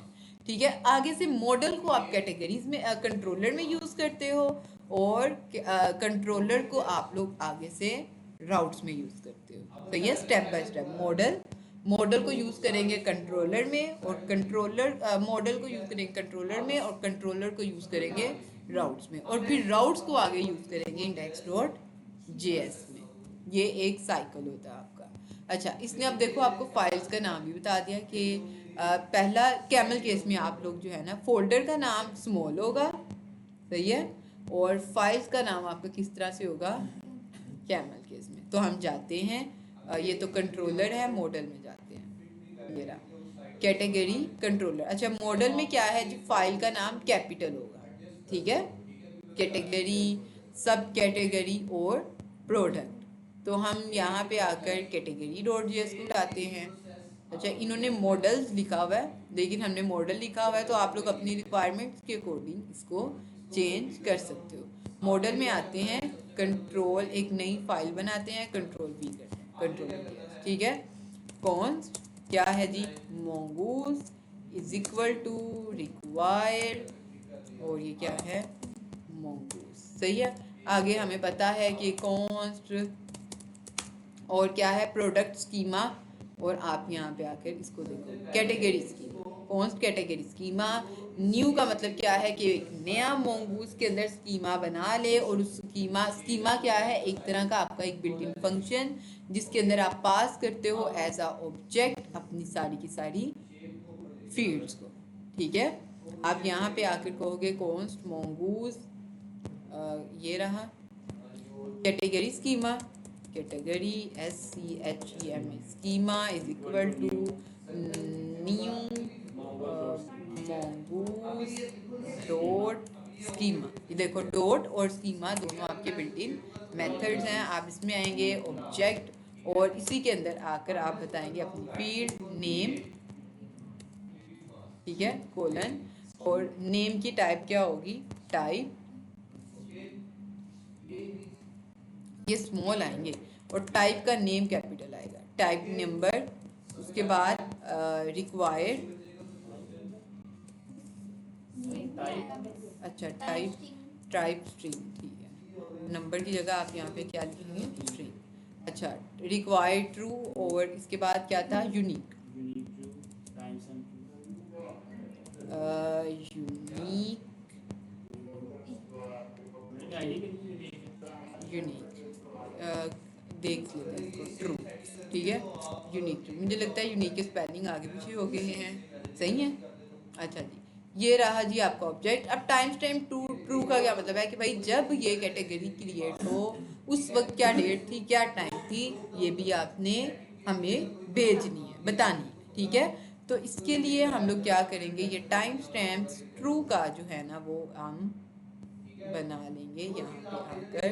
ठीक है। आगे से मॉडल को आप कैटेगरीज में कंट्रोलर में यूज़ करते हो, और कंट्रोलर को आप लोग आगे से राउट्स में यूज़ करते हो, तो ये स्टेप बाय स्टेप मॉडल को यूज़ करेंगे कंट्रोलर में, और कंट्रोलर मॉडल को यूज़ करेंगे कंट्रोलर में, और कंट्रोलर को यूज़ करेंगे राउट्स में, और फिर राउट्स को आगे यूज़ करेंगे इंडेक्स डॉट जेएस में। ये एक साइकिल होता है आपका। अच्छा, इसने अब देखो आपको फाइल्स का नाम भी बता दिया कि पहला कैमल केस में आप लोग जो है ना फोल्डर का नाम स्मॉल होगा, सही है, और फाइल्स का नाम आपका किस तरह से होगा कैमल केस में। तो हम जाते हैं, ये तो कंट्रोलर है, मॉडल में जाते हैं, ये रहा कैटेगरी कंट्रोलर। अच्छा, मॉडल में क्या है जी, फाइल का नाम कैपिटल होगा, ठीक है, कैटेगरी, सब कैटेगरी और प्रोडक्ट। तो हम यहाँ पे आकर कैटेगरी डॉट जेएस को उठाते हैं। अच्छा, इन्होंने मॉडल्स लिखा हुआ है, लेकिन हमने मॉडल लिखा हुआ है, तो आप लोग अपनी रिक्वायरमेंट्स के अकॉर्डिंग इसको चेंज कर सकते हो। मॉडल में आते हैं, कंट्रोल, एक नई फाइल बनाते हैं, कंट्रोल वी करते हैं, कंट्रोल, ठीक है। कॉन्स्ट क्या है जी, mongoose is equal to require, और ये क्या है mongoose, सही है। आगे हमें पता है कि कॉन्स्ट और क्या है प्रोडक्ट स्कीमा, और आप यहाँ पे आकर इसको देखो category schema, const category schema. New का मतलब क्या है कि एक नया mongoose के अंदर स्कीमा बना ले, और उस स्कीमा क्या है, एक तरह का आपका एक बिल्ट इन फंक्शन जिसके अंदर आप पास करते हो एज अ ऑब्जेक्ट अपनी सारी की सारी फील्ड्स को, ठीक है। आप यहाँ पे आकर कहोगे कॉन्स्ट mongoose, ये रहा category schema, category SCHEMA schema is equal to new mongoose dot schema. ये देखो डॉट और स्कीमा दोनों आपके बिल्ट इन मेथड्स हैं। आप इसमें आएंगे ऑब्जेक्ट, और इसी के अंदर आकर आप बताएंगे अपनी फील्ड नेम, ठीक है, कोलन, और नेम की टाइप क्या होगी, टाइप, ये स्मॉल आएंगे, और टाइप का नेम कैपिटल आएगा, टाइप नंबर, उसके बाद रिक्वायर्ड, अच्छा टाइप स्ट्रिंग, ठीक है, नंबर की जगह आप यहाँ पे क्या लिखेंगे, स्ट्रिंग। अच्छा, रिक्वायर्ड ट्रू, और इसके बाद क्या था, यूनिक, यूनिक देख लेते हैं इसको, ट्रू, ठीक है, यूनिक ट्रू। मुझे लगता है यूनिक के स्पेलिंग आगे पीछे हो गए हैं, सही है। अच्छा जी, ये रहा जी आपका ऑब्जेक्ट। अब टाइम स्टैम्प ट्रू का क्या मतलब है कि भाई जब ये कैटेगरी क्रिएट हो उस वक्त क्या डेट थी, क्या टाइम थी, ये भी आपने हमें भेजनी है, बतानी है, ठीक है। तो इसके लिए हम लोग क्या करेंगे, ये टाइम स्टैम्प ट्रू का जो है ना वो हम बना लेंगे यहाँ पे आकर,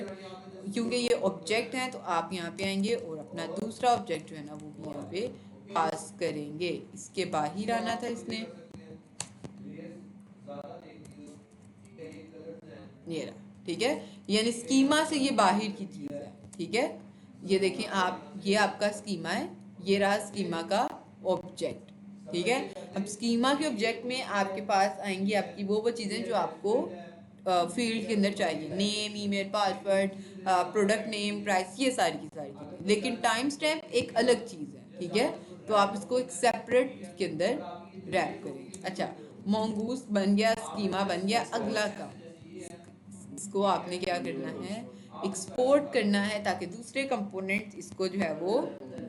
क्योंकि ये ऑब्जेक्ट हैं तो आप यहाँ पे आएंगे और अपना दूसरा ऑब्जेक्ट जो है ना वो भी यहाँ पे पास करेंगे। इसके बाहर आना था इसने, ये रहा, ठीक है, यानी स्कीमा से ये बाहर की चीज है, ठीक है। ये देखें आप, ये आपका स्कीमा है, ये रहा स्कीमा का ऑब्जेक्ट, ठीक है। अब स्कीमा के ऑब्जेक्ट में आपके पास आएंगी आपकी वो चीजें जो आपको फील्ड के अंदर चाहिए, name, email, password, product name, price, ये सारी की सारी चीजें। लेकिन टाइम स्टैम्प एक अलग चीज है, ठीक है, तो आप इसको एक सेपरेट के अंदर रैप करेंगे। अच्छा, mongoose बन गया, स्कीमा बन गया। अगला काम, इसको आपने क्या करना है, एक्सपोर्ट करना है ताकि दूसरे कंपोनेंट्स इसको जो है वो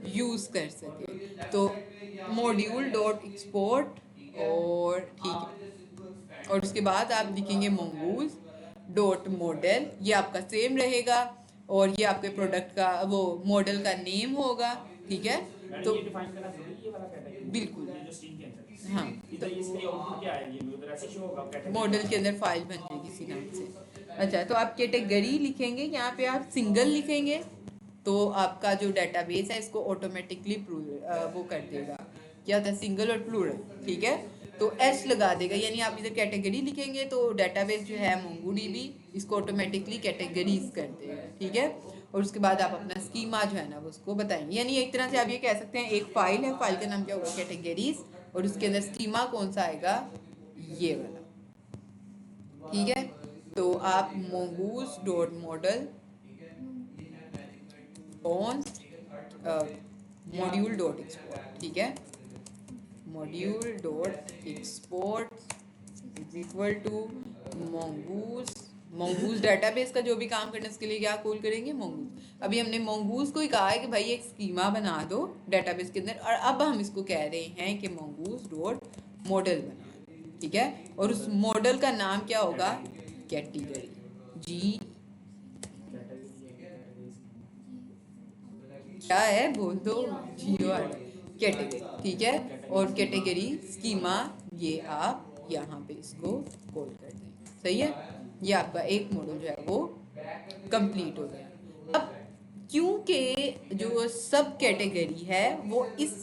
यूज़ कर सके। तो मॉड्यूल डॉट एक्सपोर्ट, और ठीक है, और उसके बाद आप लिखेंगे mongoose डॉट मॉडल, ये आपका सेम रहेगा और ये आपके प्रोडक्ट का वो मॉडल का नेम होगा। ठीक है, तो बिल्कुल हाँ, तो मॉडल के अंदर फाइल बन जाएगी इसी नाम से। अच्छा, तो आप कैटेगरी लिखेंगे, यहाँ पे आप सिंगल लिखेंगे तो आपका जो डेटाबेस है इसको ऑटोमेटिकली वो कर देगा, क्या होता है, सिंगल और प्लूरल। ठीक है, तो एस लगा देगा, यानी आप इधर कैटेगरी लिखेंगे तो डेटाबेस जो है मोंगोडीबी इसको ऑटोमेटिकली कैटेगरीज कर देगा। ठीक है, और उसके बाद आप अपना स्कीमा जो है ना वो उसको बताएंगे, यानी एक तरह से आप ये कह सकते हैं एक फाइल है, फाइल का नाम क्या होगा, कैटेगरीज, और उसके अंदर स्कीमा कौन सा आएगा, ये वाला। ठीक है, तो आप mongoose dot model on module dot export, ठीक है, module dot export is equal to mongoose database का जो भी काम करना है उसके लिए क्या कॉल करेंगे, mongoose। अभी हमने mongoose को ही कहा है कि भाई एक स्कीमा बना दो डेटाबेस के अंदर, और अब हम इसको कह रहे हैं कि mongoose डॉट मॉडल बना दो। ठीक है, और उस मॉडल का नाम क्या होगा, कैटेगरी, जी क्या है बोल दो, जीरो कैटेगरी। ठीक है, और कैटेगरी स्कीमा ये आप यहाँ पे इसको कॉल कर देंगे। सही है, ये आपका एक मॉडल जो है वो कंप्लीट हो गया। अब क्योंकि जो सब कैटेगरी है वो इस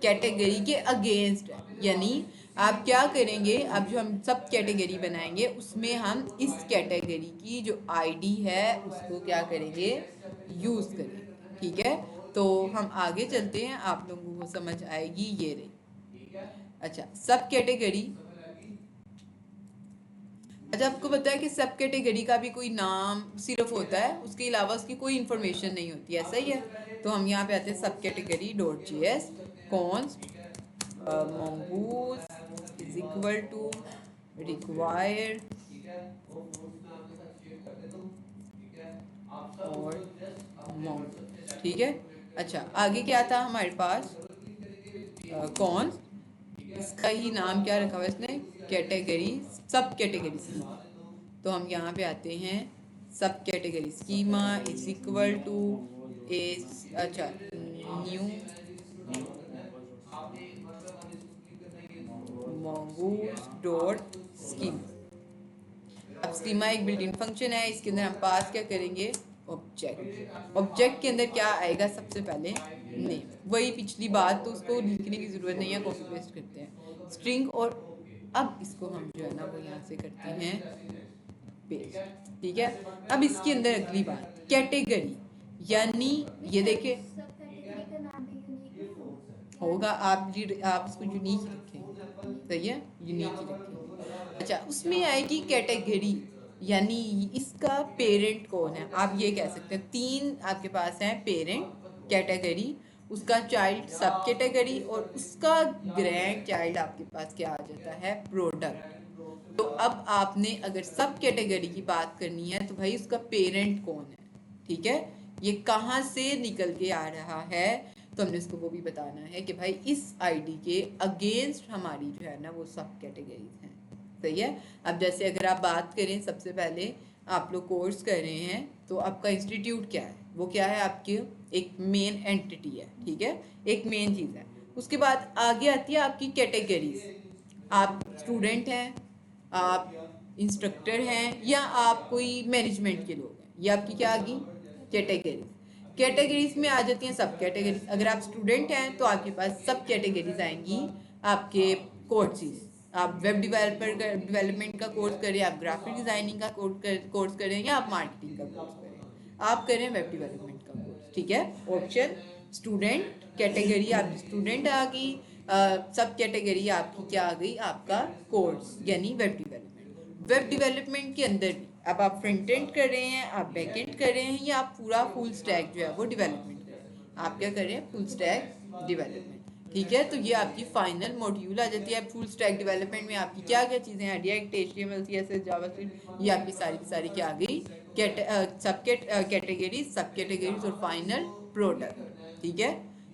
कैटेगरी के अगेंस्ट है, यानी आप क्या करेंगे, अब जो हम सब कैटेगरी बनाएंगे उसमें हम इस कैटेगरी की जो आईडी है उसको क्या करेंगे, यूज़ करेंगे। ठीक है, तो हम आगे चलते हैं, आप लोगों को समझ आएगी, ये रही। अच्छा, सब कैटेगरी, अच्छा आपको पता है कि सब कैटेगरी का भी कोई नाम सिर्फ होता है, उसके अलावा उसकी कोई इन्फॉर्मेशन नहीं होती है, सही है। तो हम यहाँ पे आते हैं सब category dot JS const mongoose is equal to require और mongoose। ठीक है, अच्छा आगे क्या था हमारे पास, कौन, इसका ही नाम क्या रखा हुआ है इसने, कैटेगरी, सब कैटेगरी स्कीमा। तो हम यहाँ पे आते हैं, सब category schema is equal to A, अच्छा न्यू mongoose डॉट स्कीमा। अब स्कीमा एक बिल्ट इन फंक्शन है, इसके अंदर हम पास क्या करेंगे, ऑब्जेक्ट। ऑब्जेक्ट के अंदर क्या आएगा, सबसे पहले नेम, वही पिछली बात, तो उसको लिखने की ज़रूरत नहीं है, कॉपी पेस्ट करते हैं स्ट्रिंग। और अब इसको हम जो है ना वो यहाँ से करते हैं पेस्ट। ठीक है, अब इसके अंदर अगली बात, कैटेगरी, यानी ये देखे होगा, आप इसको यूनिक रखेंगे, सही है, यूनिक ही रखेंगे। अच्छा, उसमें आएगी कैटेगरी, यानी इसका पेरेंट कौन है, आप ये कह सकते हैं, तीन आपके पास है पेरेंट कैटेगरी, उसका चाइल्ड सब कैटेगरी, और उसका ग्रैंड चाइल्ड आपके पास क्या आ जाता है, प्रोडक्ट। तो अब आपने अगर सब कैटेगरी की बात करनी है तो भाई उसका पेरेंट कौन है, ठीक है, ये कहाँ से निकल के आ रहा है, तो हमने इसको वो भी बताना है कि भाई इस आईडी के अगेंस्ट हमारी जो है ना वो सब कैटेगरीज हैं। सही है, अब जैसे अगर आप बात करें, सबसे पहले आप लोग कोर्स कर रहे हैं तो आपका इंस्टीट्यूट क्या है, वो क्या है, आपकी एक मेन एंटिटी है। ठीक है, एक मेन चीज़ है। उसके बाद आगे आती है आपकी कैटेगरीज, आप स्टूडेंट हैं, आप इंस्ट्रक्टर हैं, या आप कोई मैनेजमेंट के लोग हैं, ये आपकी क्या आ गई, कैटेगरीज। कैटेगरीज में आ जाती हैं सब कैटेगरीज। अगर आप स्टूडेंट हैं तो आपके पास सब कैटेगरीज आएंगी आपके कोर्सेज, आप वेब डेवलपमेंट का कोर्स करें, आप ग्राफिक डिज़ाइनिंग का कोर्स करें, या आप मार्केटिंग का कोर्स करें, आप करें वेब डेवलपमेंट का कोर्स। ठीक है, ऑप्शन स्टूडेंट, कैटेगरी आपकी स्टूडेंट आ गई, सब कैटेगरी आपकी क्या आ गई, आपका कोर्स यानी वेब डेवलपमेंट। वेब डेवलपमेंट के अंदर भी अब आप फ्रंट एंड कर रहे हैं, आप बैक एंड कर रहे हैं, या आप पूरा फुल स्टैक जो है वो डेवलपमेंट कर रहे हैं, आप क्या कर रहे हैं, फुल स्टैक डेवलपमेंट। ठीक है, तो ये आपकी फाइनल मॉड्यूल आ जाती है। फुल स्टैक डेवलपमेंट में आपकी क्या क्या चीज़ें हैं, रिएक्ट, एचटीएमएल, सीएसएस, जावास्क्रिप्ट, ये आपकी सारी की सारी क्या आ गई, सब कैटेगरीज, सब कैटेगरीज और फाइनल प्रोडक्ट। ठीक है,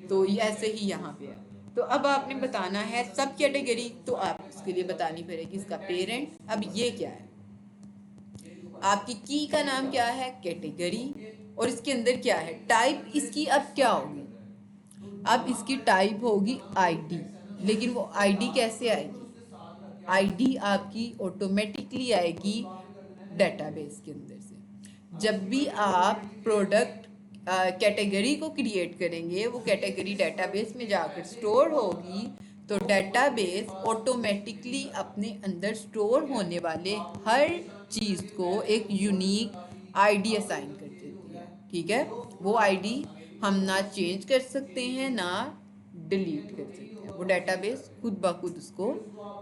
तो ये ऐसे ही यहाँ पे है। तो अब आपने बताना है सब कैटेगरी, तो आप इसके लिए बतानी पड़ेगी इसका पेरेंट। अब ये क्या है, आपकी की का नाम क्या है, कैटेगरी, और इसके अंदर क्या है टाइप इसकी। अब क्या होगी, अब इसकी टाइप होगी आईडी, लेकिन वो आईडी कैसे आएगी, आईडी आपकी ऑटोमेटिकली आएगी डेटाबेस के अंदर से। जब भी आप प्रोडक्ट कैटेगरी को क्रिएट करेंगे, वो कैटेगरी डेटाबेस में जाकर स्टोर होगी, तो डेटाबेस ऑटोमेटिकली अपने अंदर स्टोर होने वाले हर चीज़ को एक यूनिक आईडी असाइन कर देती है। ठीक है, वो आईडी हम ना चेंज कर सकते हैं ना डिलीट कर सकते हैं, वो डेटाबेस खुद ब खुद उसको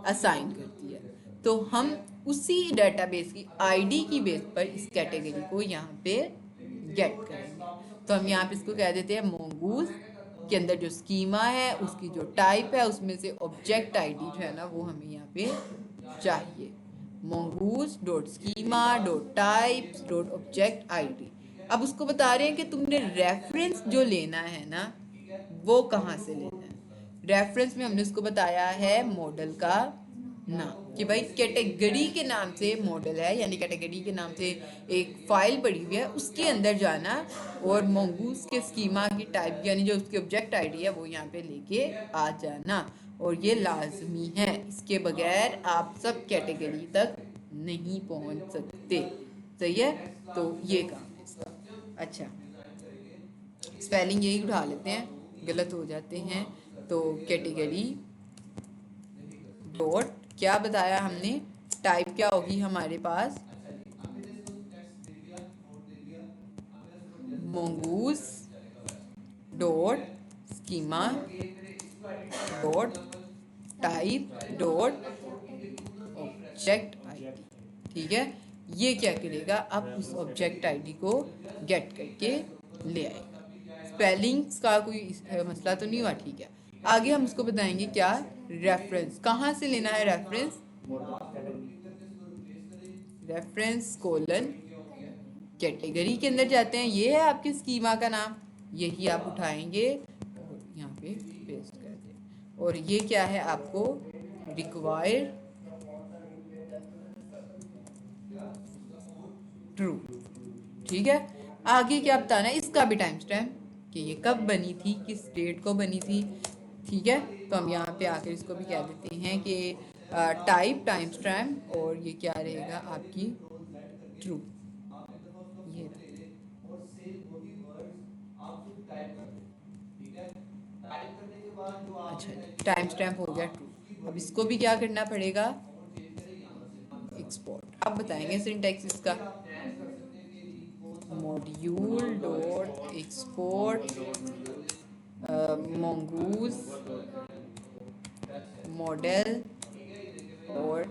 असाइन करती है। तो हम उसी डेटाबेस की आईडी की बेस पर इस कैटेगरी को यहाँ पे गेट करेंगे। तो हम यहाँ पे इसको कह देते हैं मोंगूज के अंदर जो स्कीमा है उसकी जो टाइप है उसमें से ऑब्जेक्ट आईडी जो है ना वो हमें यहाँ पे चाहिए, mongoose dot schema dot types dot object ID. अब उसको बता रहे हैं कि तुमने रेफरेंस जो लेना है ना वो कहाँ से लेना है। रेफरेंस में हमने उसको बताया है मॉडल का नाम, कि भाई कैटेगरी के नाम से मॉडल है, यानी कैटेगरी के नाम से एक फाइल पड़ी हुई है, उसके अंदर जाना और मोंगूज के स्कीमा की टाइप यानी जो उसकी ऑब्जेक्ट आईडी है वो यहाँ पे लेके आ जाना। और ये लाजमी है, इसके बगैर आप सब कैटेगरी तक नहीं पहुंच सकते। सही है, तो ये काम है इसका। अच्छा, स्पेलिंग यही उठा लेते हैं, गलत हो जाते हैं। तो कैटेगरी डॉट क्या बताया हमने, टाइप क्या होगी हमारे पास, mongoose dot schema dot type dot object ID. ठीक है, ये क्या करेगा, अब उस ऑब्जेक्ट आईडी को गेट करके ले आएगा। स्पेलिंग्स का कोई मसला तो नहीं हुआ। ठीक है, आगे हम उसको बताएंगे क्या, रेफरेंस कहाँ से लेना है, रेफरेंस रेफरेंस कोलन कैटेगरी के अंदर जाते हैं, ये है आपके स्कीमा का नाम, यही आप उठाएंगे और यहाँ पे पेस्ट कर दें। और ये क्या है आपको रिक्वायर्ड ट्रू। ठीक है, आगे क्या बताना है, इसका भी टाइम स्टैम्प कि ये कब बनी थी, किस डेट को बनी थी। ठीक है, तो हम यहाँ पे आकर इसको भी कह देते हैं कि टाइप टाइम स्टैम्प, और ये क्या रहेगा आपकी ट्रू। ये अच्छा, टाइम स्टैम्प हो गया ट्रू। अब इसको भी क्या करना पड़ेगा, एक्सपोर्ट। अब बताएंगे सिंटैक्स इसका, module dot export mongoose model, और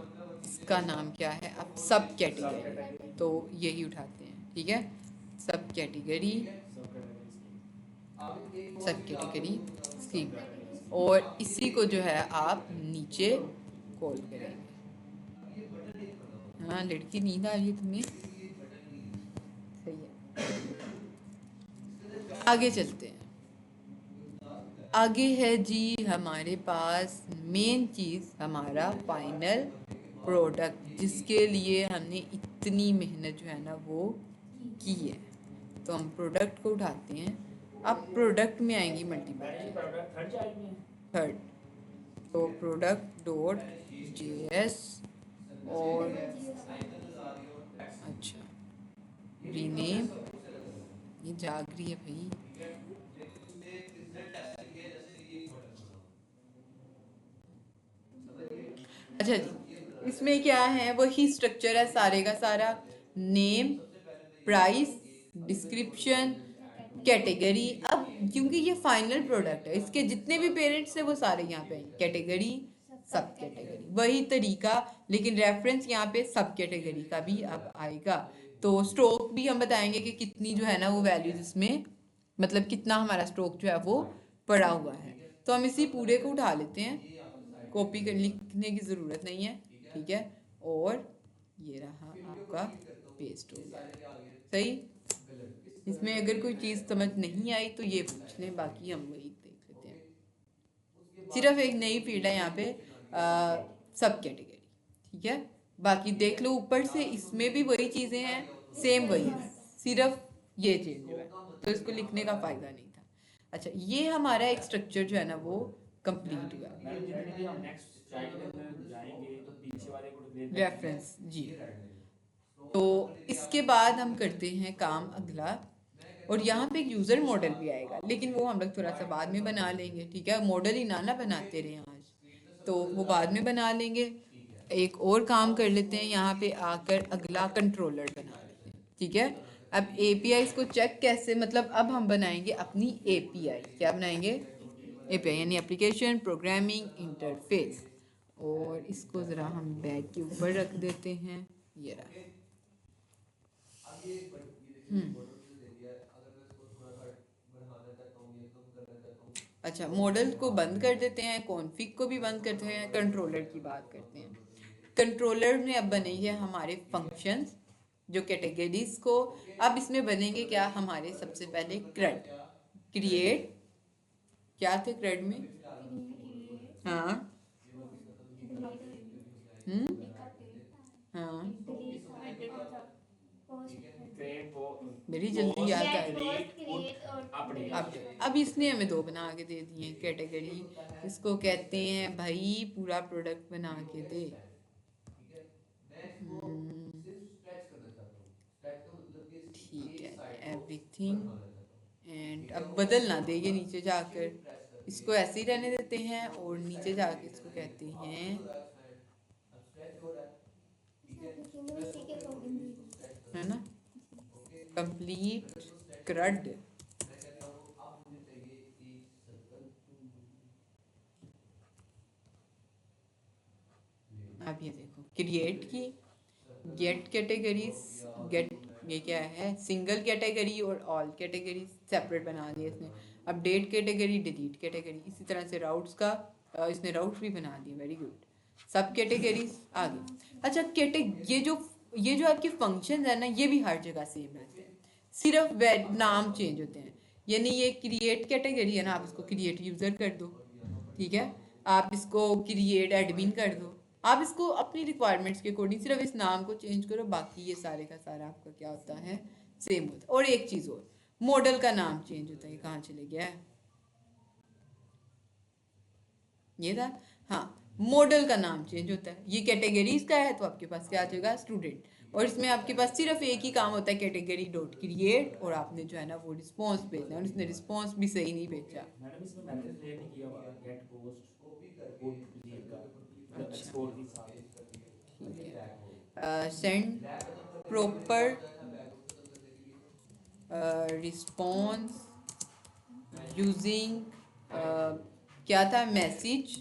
इसका नाम क्या है, अब सब कैटेगरी, तो यही उठाते हैं। ठीक है, सब कैटेगरी स्कीम, और इसी को जो है आप नीचे कॉल करेंगे। हाँ लड़की, नींद आ रही है तुम्हें, सही है। आगे चलते हैं, आगे है जी हमारे पास मेन चीज़, हमारा फाइनल प्रोडक्ट, जिसके लिए हमने इतनी मेहनत जो है ना वो की है। तो हम प्रोडक्ट को उठाते हैं। अब प्रोडक्ट में आएंगी मल्टीपल थर्ड, तो प्रोडक्ट डॉट जेएस, और अच्छा रीनेम, ये जाग रही है भाई। अच्छा जी, इसमें क्या है, वही स्ट्रक्चर है सारे का सारा, नेम, प्राइस, डिस्क्रिप्शन, कैटेगरी। अब क्योंकि ये फाइनल प्रोडक्ट है, इसके जितने भी पेरेंट्स हैं वो सारे यहाँ पे आएंगे, कैटेगरी सब कैटेगरी वही तरीका, लेकिन रेफरेंस यहाँ पे सब कैटेगरी का भी अब आएगा। तो स्ट्रोक भी हम बताएंगे कि कितनी जो है ना वो वैल्यूज इसमें, मतलब कितना हमारा स्ट्रोक जो है वो पड़ा हुआ है। तो हम इसी पूरे को उठा लेते हैं, कॉपी कर लिखने की ज़रूरत नहीं है, ठीक है। और ये रहा आपका पेस्ट हो गया, सही। इसमें अगर कोई चीज़ समझ नहीं आई तो ये पूछ लें, बाकी हम वही देख लेते हैं। सिर्फ एक नई फील्ड है यहाँ पे, सब कैटेगरी, ठीक है। बाकी देख लो ऊपर से, इसमें भी वही चीज़ें हैं, सेम वही है, सिर्फ ये चेंज हुआ है, तो इसको लिखने का फ़ायदा नहीं था। अच्छा, ये हमारा एक स्ट्रक्चर जो है ना वो कंप्लीट हुआ। मैडम जितने भी हम नेक्स्ट स्लाइड के अंदर जाएंगे तो पीछे वाले को डिलीट रेफरेंस जी। तो इसके बाद हम करते हैं काम अगला, और यहाँ पे एक यूज़र मॉडल भी आएगा, लेकिन वो हम लोग थोड़ा सा बाद में बना लेंगे, ठीक है। मॉडल ही ना बनाते रहे आज, तो वो बाद में बना लेंगे। एक और काम कर लेते हैं, यहाँ पे आकर अगला कंट्रोलर बना लेते हैं, ठीक है। अब एपीआई को चेक कैसे, मतलब अब हम बनाएंगे अपनी एपीआई। क्या बनाएंगे? एपीआई यानी एप्लीकेशन प्रोग्रामिंग इंटरफेस। और इसको ज़रा हम बैग के ऊपर रख देते हैं, ये रहा। अच्छा, मॉडल को बंद कर देते हैं, कॉन्फ़िग को भी बंद करते हैं, कंट्रोलर की बात करते हैं। कंट्रोलर में अब बनेंगे हमारे फंक्शंस, जो कैटेगरीज को, अब इसमें बनेंगे क्या हमारे, सबसे पहले क्रेड क्रिएट, क्या थे क्रेड में? हाँ हाँ, मेरी जल्दी याद आ रही। अब इसने हमें दो बना के दे दिए कैटेगरी, इसको कहते हैं भाई पूरा प्रोडक्ट बना के दे। ठीक है, एवरीथिंग, एंड अब बदल ना दे ये नीचे जाकर, इसको ऐसे ही रहने देते हैं, और नीचे जाके इसको कहते हैं, है ना, कंप्लीट क्रड। अब ये देखो क्रिएट की, गेट कैटेगरीज, गेट ये क्या है, सिंगल कैटेगरी और ऑल कैटेगरी सेपरेट बना दिया इसने। अपडेट कैटेगरी, डिलीट कैटेगरी, इसी तरह से राउट्स का इसने राउट्स भी बना दिए, वेरी गुड। सब कैटेगरीज आ गई। अच्छा, ये जो आपके फंक्शन है ना, ये भी हर जगह सेम रहते हैं, सिर्फ नाम चेंज होते हैं। यानी ये क्रिएट कैटेगरी है ना, आप इसको क्रिएट यूज़र कर दो, ठीक है। आप इसको क्रिएट एडमिन कर दो, आप इसको अपनी रिक्वायरमेंट्स के अकॉर्डिंग सिर्फ इस नाम को चेंज करो, बाकी ये सारे का सारा आपका क्या होता है, सेम होता है। और एक चीज़ और, मॉडल का नाम चेंज होता है, कहाँ चले गया है ये था, हाँ, मॉडल का नाम चेंज होता है। ये कैटेगरीज का है तो आपके पास क्या आ जाएगा, स्टूडेंट, और इसमें आपके पास सिर्फ एक ही काम होता है, कैटेगरी डॉट क्रिएट, और आपने जो है ना वो रिस्पॉन्स भेजना है, और इसने रिस्पॉन्स भी सही नहीं भेजा। मैडम इसमें मैसेज क्रिएट नहीं किया हुआ गेट पोस्ट कोड लीव का, मतलब एक्सपोर्ट के साथ, ठीक है। सेंड प्रॉपर रिस्पॉन्स यूजिंग क्या था, मैसेज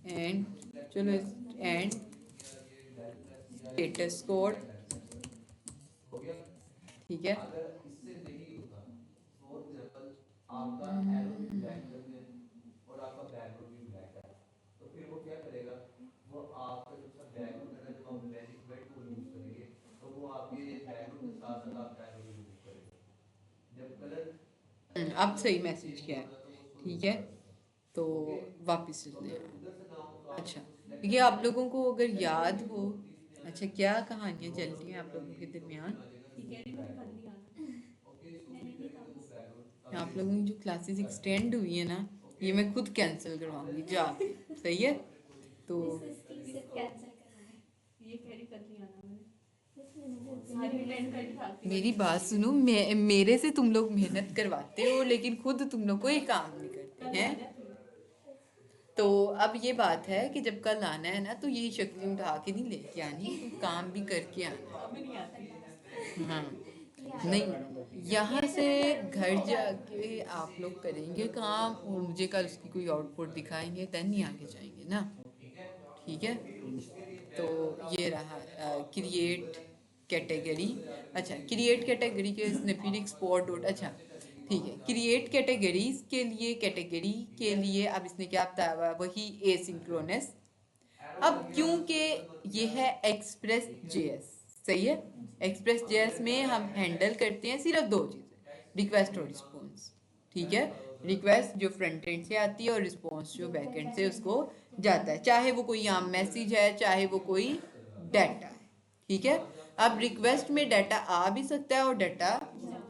एंड, चलो एंड स्टेटस कोड, ठीक है। अब सही मैसेज किया है, ठीक है। तो वापस चलते हैं। अच्छा, ये आप लोगों को अगर याद हो, अच्छा क्या कहानियाँ चलती हैं आप लोगों के दरमियान, आप लोगों की जो क्लासेस एक्सटेंड हुई है ना, ये मैं खुद कैंसिल करवाऊंगी जा, सही है। तो मेरी बात सुनो, मेरे से तुम लोग मेहनत करवाते हो, लेकिन खुद तुम लोग कोई काम नहीं करते हैं। तो अब ये बात है कि जब कल आना है ना, तो ये शक्ति उठा के नहीं लेके आनी, काम भी करके आना। हाँ, नहीं, यहाँ से घर जाके आप लोग करेंगे काम, और मुझे कल उसकी कोई आउटपुट दिखाएंगे, देन ही आगे जाएंगे ना, ठीक है। तो ये रहा क्रिएट कैटेगरी। अच्छा, क्रिएट कैटेगरी के इसने फिर एक्सपोर्ट डॉट, अच्छा ठीक है। क्रिएट कैटेगरीज के लिए, कैटेगरी के लिए अब इसने क्या बताया हुआ है, वही एसिंक्रोनस। अब क्योंकि ये है एक्सप्रेस जेएस, सही है, एक्सप्रेस जेएस में हम हैंडल करते हैं सिर्फ दो चीज़ें, रिक्वेस्ट और रिस्पॉन्स, ठीक है। रिक्वेस्ट जो फ्रंट एंड से आती है और रिस्पॉन्स जो बैक एंड से उसको जाता है, चाहे वो कोई आम मैसेज है चाहे वो कोई डाटा है, ठीक है। अब रिक्वेस्ट में डाटा आ भी सकता है और डाटा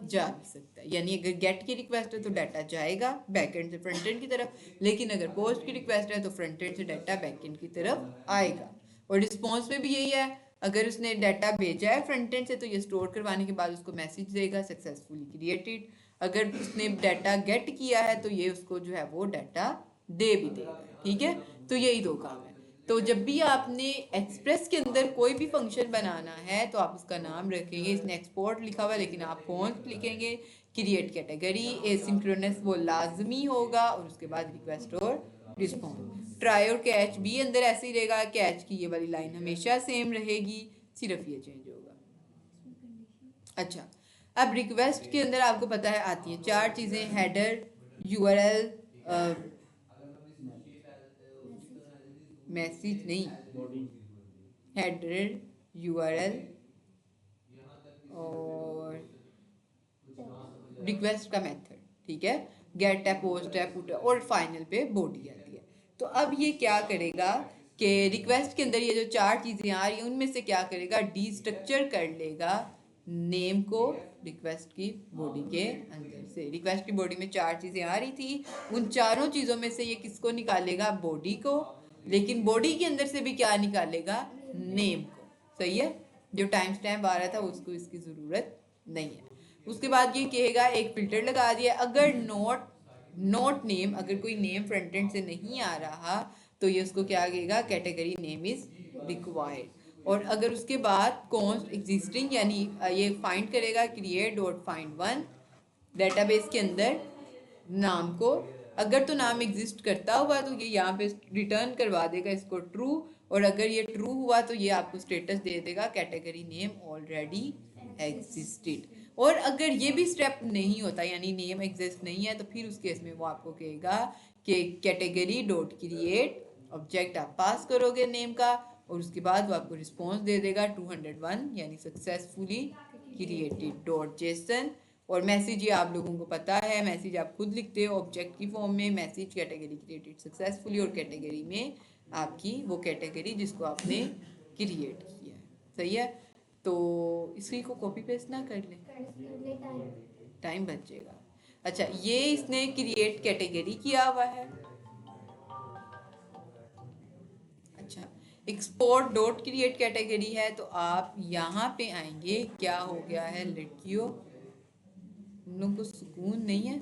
जा भी सकता है, यानी अगर गेट की रिक्वेस्ट है तो डाटा जाएगा बैक एंड से फ्रंट एंड की तरफ, लेकिन अगर पोस्ट की रिक्वेस्ट है तो फ्रंट एंड से डाटा बैक एंड की तरफ आएगा। और रिस्पॉन्स में भी यही है, अगर उसने डाटा भेजा है फ्रंट एंड से तो ये स्टोर करवाने के बाद उसको मैसेज देगा सक्सेसफुली क्रिएटेड, अगर उसने डाटा गेट किया है तो ये उसको जो है वो डाटा दे भी देगा, ठीक है। तो यही दो काम है। तो जब भी आपने एक्सप्रेस के अंदर कोई भी फंक्शन बनाना है तो आप उसका नाम रखेंगे, इसने एक्सपोर्ट लिखा हुआ है लेकिन आप कौन लिखेंगे, क्रिएट कैटेगरी, एसिंक्रोनस वो लाजमी होगा, और उसके बाद रिक्वेस्ट और रिस्पॉन्स। ट्राई और कैच भी अंदर ऐसे ही रहेगा, कैच की ये वाली लाइन हमेशा सेम रहेगी, सिर्फ ये चेंज होगा। अच्छा, अब रिक्वेस्ट के अंदर आपको पता है आती हैं चार चीज़ें, हेडर, यूआरएल, मैसेज नहीं, हेडर, यूआरएल और रिक्वेस्ट का मेथड, ठीक है। गेट है, पोस्ट है, पुट है, और फाइनल पे बॉडी आती है। तो अब ये क्या करेगा कि रिक्वेस्ट के अंदर ये जो चार चीज़ें आ रही हैं उनमें से क्या करेगा, डिस्ट्रक्चर कर लेगा नेम को रिक्वेस्ट की बॉडी के अंदर से। रिक्वेस्ट की बॉडी में चार चीज़ें आ रही थी, उन चारों चीज़ों में से ये किसको निकालेगा, बॉडी को, लेकिन बॉडी के अंदर से भी क्या निकालेगा, नेम को, सही है। जो टाइम स्टैम्प आ रहा था उसको इसकी ज़रूरत नहीं है। उसके बाद ये कहेगा, एक फिल्टर लगा दिया, अगर नॉट नेम, अगर कोई नेम फ्रंट एंड से नहीं आ रहा तो ये उसको क्या कहेगा, कैटेगरी नेम इज रिक्वायर्ड। और अगर उसके बाद कौन एग्जिस्टिंग, यानी ये फाइंड करेगा create dot find one database के अंदर नाम को, अगर तो नाम एग्जिस्ट करता हुआ तो ये यहाँ पे रिटर्न करवा देगा इसको ट्रू, और अगर ये ट्रू हुआ तो ये आपको स्टेटस दे देगा कैटेगरी नेम ऑलरेडी एग्जिस्टेड। और अगर ये भी स्टेप नहीं होता, यानी नेम एग्जिस्ट नहीं है, तो फिर उस केस में वो आपको कहेगा कि कैटेगरी डॉट क्रिएट, ऑब्जेक्ट आप पास करोगे नेम का, और उसके बाद वो आपको रिस्पॉन्स दे देगा 201 यानी सक्सेसफुली क्रिएटेड डॉट जेसन। और मैसेज ये आप लोगों को पता है, मैसेज आप खुद लिखते हो ऑब्जेक्ट की फॉर्म में, मैसेज कैटेगरी क्रिएटेड सक्सेसफुली, और कैटेगरी में आपकी वो कैटेगरी जिसको आपने क्रिएट किया है, सही है। तो इसी को कॉपी पेस्ट ना कर लें, टाइम बचेगा। अच्छा, ये इसने क्रिएट कैटेगरी किया हुआ है। अच्छा, एक्सपोर्ट डॉट क्रिएट कैटेगरी है, तो आप यहाँ पे आएंगे, क्या हो गया है लड़कियों, उन लोगों को सुकून नहीं है।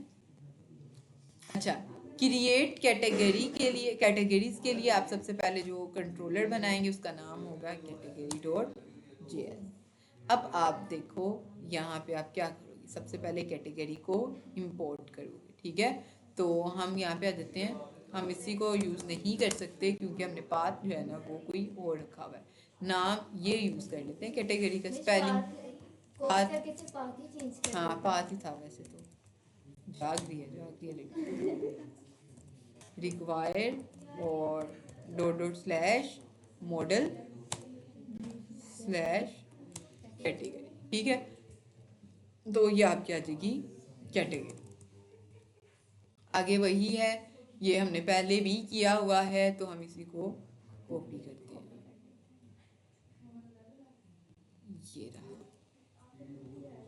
अच्छा, क्रिएट कैटेगरी के लिए, कैटेगरीज के लिए आप सबसे पहले जो कंट्रोलर बनाएंगे उसका नाम होगा कैटेगरी डॉट जेएस। अब आप देखो यहाँ पे आप क्या करोगे, सबसे पहले कैटेगरी को इंपोर्ट करोगे, ठीक है। तो हम यहाँ पे आ जाते हैं, हम इसी को यूज़ नहीं कर सकते क्योंकि हमने पाथ जो है ना वो कोई और रखा हुआ है, नाम ये यूज़ कर लेते हैं कैटेगरी का स्पेलिंग। हाँ, पाथ ही था वैसे तो, जाग रही है रिक्वायर्ड और dot dot slash model slash category, ठीक है। तो ये आपकी आ जाएगी कैटेगरी। आगे वही है, ये हमने पहले भी किया हुआ है तो हम इसी को कॉपी करते हैं, ये रहा,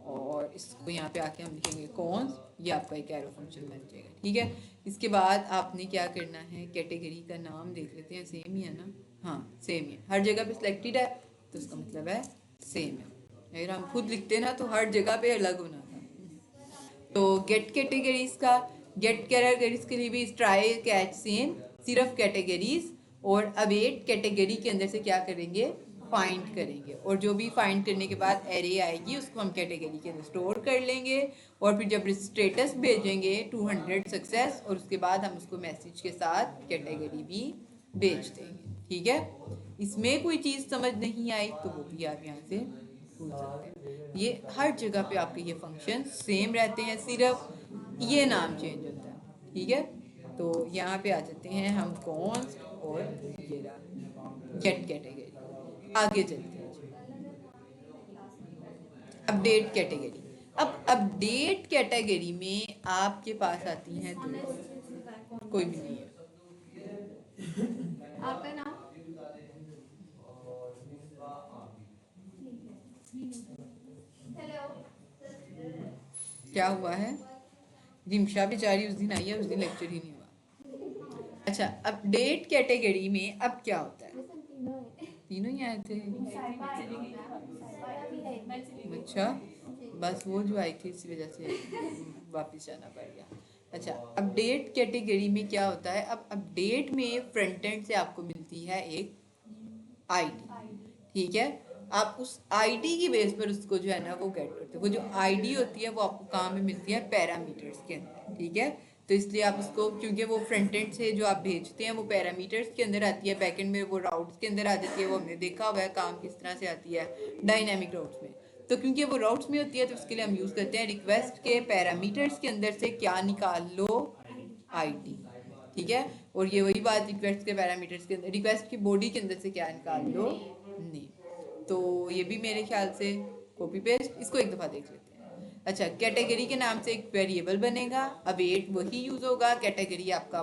और इसको यहाँ पे आके हम लिखेंगे कॉन्स, ये आपका एक एरो फंक्शन बन जाएगा, ठीक है। इसके बाद आपने क्या करना है, कैटेगरी का नाम देख लेते हैं, सेम ही है ना, हाँ सेम ही है, हर जगह पे सिलेक्टेड है तो उसका मतलब है सेम है, अगर हम खुद लिखते ना तो हर जगह पे अलग होना था। तो गेट कैटेगरीज का, गेट कैटेगरीज के लिए भी ट्राई कैच सेम, सिर्फ कैटेगरीज, और अवेट कैटेगरी के अंदर से क्या करेंगे, फाइंड करेंगे, और जो भी फाइंड करने के बाद एरे आएगी उसको हम कैटेगरी के अंदर स्टोर कर लेंगे, और फिर जब स्टेटस भेजेंगे 200 सक्सेस, और उसके बाद हम उसको मैसेज के साथ कैटेगरी भी भेज देंगे, ठीक है। इसमें कोई चीज़ समझ नहीं आई तो वो भी आप यहाँ से पूछ सकते हैं। ये हर जगह पे आपके ये फंक्शन सेम रहते हैं, सिर्फ ये नाम चेंज होता है, ठीक है। तो यहाँ पे आ जाते हैं हम कॉन्स्ट और ये गेट कैटेगरी। आगे चलते हैं जी, अपडेट कैटेगरी। अब अपडेट कैटेगरी में आपके पास आती हैं दो, कोई भी नहीं है। आपका नाम? हेलो। क्या हुआ है, रिमशा बेचारी उस दिन आई है, उस दिन लेक्चर ही नहीं हुआ। अच्छा, अपडेट कैटेगरी में अब क्या होता है, तीनों ही आए थे। अच्छा, बस वो जो आई थी इसी वजह से वापस जाना पड़ गया। अच्छा, अपडेट कैटेगरी में क्या होता है, अब अपडेट में फ्रंट एंड से आपको मिलती है एक आईडी, ठीक है। आप उस आईडी की बेस पर उसको जो है ना वो गेट करते हो। वो जो आईडी होती है वो आपको कहाँ में मिलती है, पैरामीटर्स के अंदर, ठीक है। तो इसलिए आप उसको, क्योंकि वो फ्रंट एंड से जो आप भेजते हैं वो पैरामीटर्स के अंदर आती है, बैक एंड में वो राउट्स के अंदर आ जाती है। वो हमने देखा हुआ है काम किस तरह से आती है डायनामिक राउट्स में। तो क्योंकि वो राउट्स में होती है तो उसके लिए हम यूज़ करते हैं रिक्वेस्ट के पैरामीटर्स के अंदर से क्या निकाल लो, आईडी, ठीक है। और ये वही बात रिक्वेस्ट के पैरामीटर्स के अंदर, रिक्वेस्ट की बॉडी के अंदर से क्या निकाल लो, नेम। तो ये भी मेरे ख्याल से कॉपी पेस्ट, इसको एक दफ़ा देख लेते हैं। अच्छा, कैटेगरी के नाम से एक वेरिएबल बनेगा, अवेट वही यूज़ होगा, कैटेगरी आपका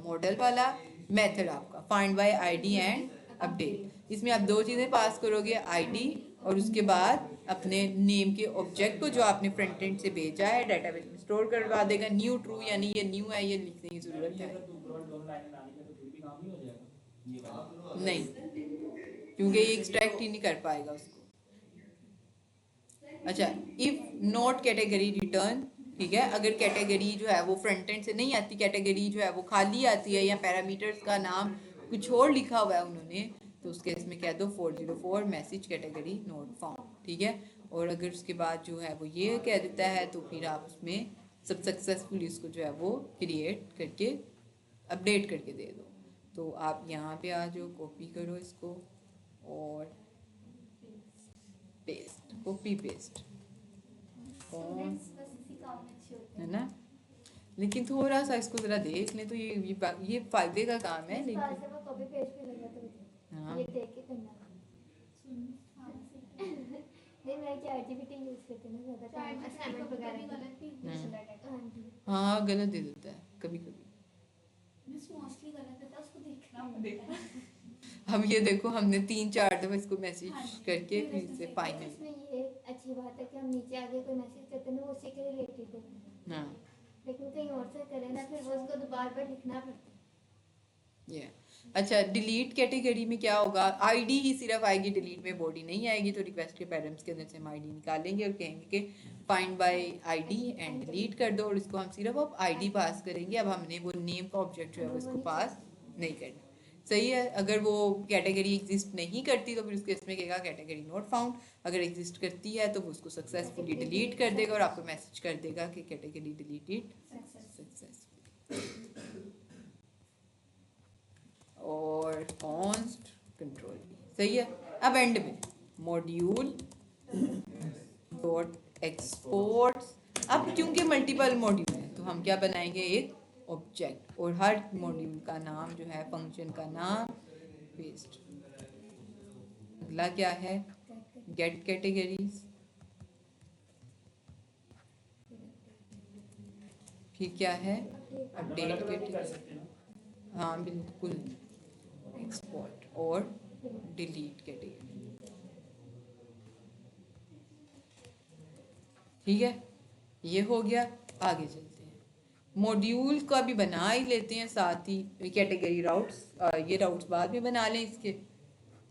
मॉडल वाला, मेथड आपका find by ID and update. इसमें आप दो चीज़ें पास करोगे, आईडी और उसके बाद अपने नेम के ऑब्जेक्ट को जो आपने फ्रंट एंड से भेजा है डेटाबेस में स्टोर करवा देगा। न्यू ट्रू यानी ये न्यू है, ये लिखने की ज़रूरत है नहीं, क्योंकि ये एक्सट्रैक्ट ही नहीं कर पाएगा उसको। अच्छा, इफ नॉट कैटेगरी रिटर्न, ठीक है। अगर कैटेगरी जो है वो फ्रंट एंड से नहीं आती, कैटेगरी जो है वो खाली आती है या पैरामीटर्स का नाम कुछ और लिखा हुआ है उन्होंने, तो उस केस में कह दो 404 मैसेज कैटेगरी नॉट फाउंड, ठीक है। और अगर उसके बाद जो है वो ये कह देता है तो फिर आप उसमें सब सक्सेसफुली उसको जो है वो क्रिएट करके अपडेट करके दे दो। तो आप यहाँ पे आ जाओ, कॉपी करो इसको और पेस्ट, कॉपी पेस्ट है ना। लेकिन थोड़ा सा इसको जरा देख लें तो ये फायदे का काम है, लेकिन कॉपी पेस्ट भी लगा तो हाँ ये देख के करना। नहीं, मैं चैटजीपीटी यूज करती हूँ ना ज़्यादा टाइम असाइनमेंट वगैरह। हाँ, गलत दे देता है कभी कभी। मोस्टली गलत होता है, उसको देखना पड़ता है। हम ये देखो, हमने 3-4 दफा इसको मैसेज करके फिर से फाइनल। इसमें ये अच्छी बात है कि हम नीचे आगे कोई मैसेज करते हैं वो उसी के रिलेटेड है, हाँ लेकिन कहीं और से करें ना फिर वो उसको दोबारा लिखना पड़ता है। ये अच्छा, डिलीट कैटेगरी में क्या होगा, आईडी ही सिर्फ आएगी, डिलीट में बॉडी नहीं आएगी। तो रिक्वेस्ट के पैरम्स के अंदर से हम आईडी निकालेंगे और कहेंगे कि find by ID and delete कर दो, और इसको हम सिर्फ अब आईडी पास करेंगे। अब हमने वो नेम का ऑब्जेक्ट जो है वो इसको पास नहीं करना, सही है। अगर वो कैटेगरी एग्जिस्ट नहीं करती तो फिर उसके इसमें कहेगा कैटेगरी नॉट फाउंड। अगर एग्जिस्ट करती है तो वो उसको सक्सेसफुली डिलीट कर देगा और आपको मैसेज कर देगा कि कैटेगरी डिलीटेड सक्सेसफुली। और कॉन्स्ट कंट्रोल सही है। अब एंड में मॉड्यूल डॉट एक्सपोर्ट्स। अब क्योंकि मल्टीपल मॉड्यूल है तो हम क्या बनाएंगे, एक ऑब्जेक्ट, और हर मॉड्यूल का नाम जो है फंक्शन का नाम पेस्ट। अगला क्या है, गेट कैटेगरीज। फिर क्या है, अपडेट कैटेगरी, हाँ बिल्कुल, एक्सपोर्ट और डिलीट कैटेगरी, ठीक है। ये हो गया। आगे चलते हैं, मॉड्यूल का भी बना ही लेते हैं साथ ही कैटेगरी राउट्स। ये राउट्स बाद में बना लें इसके,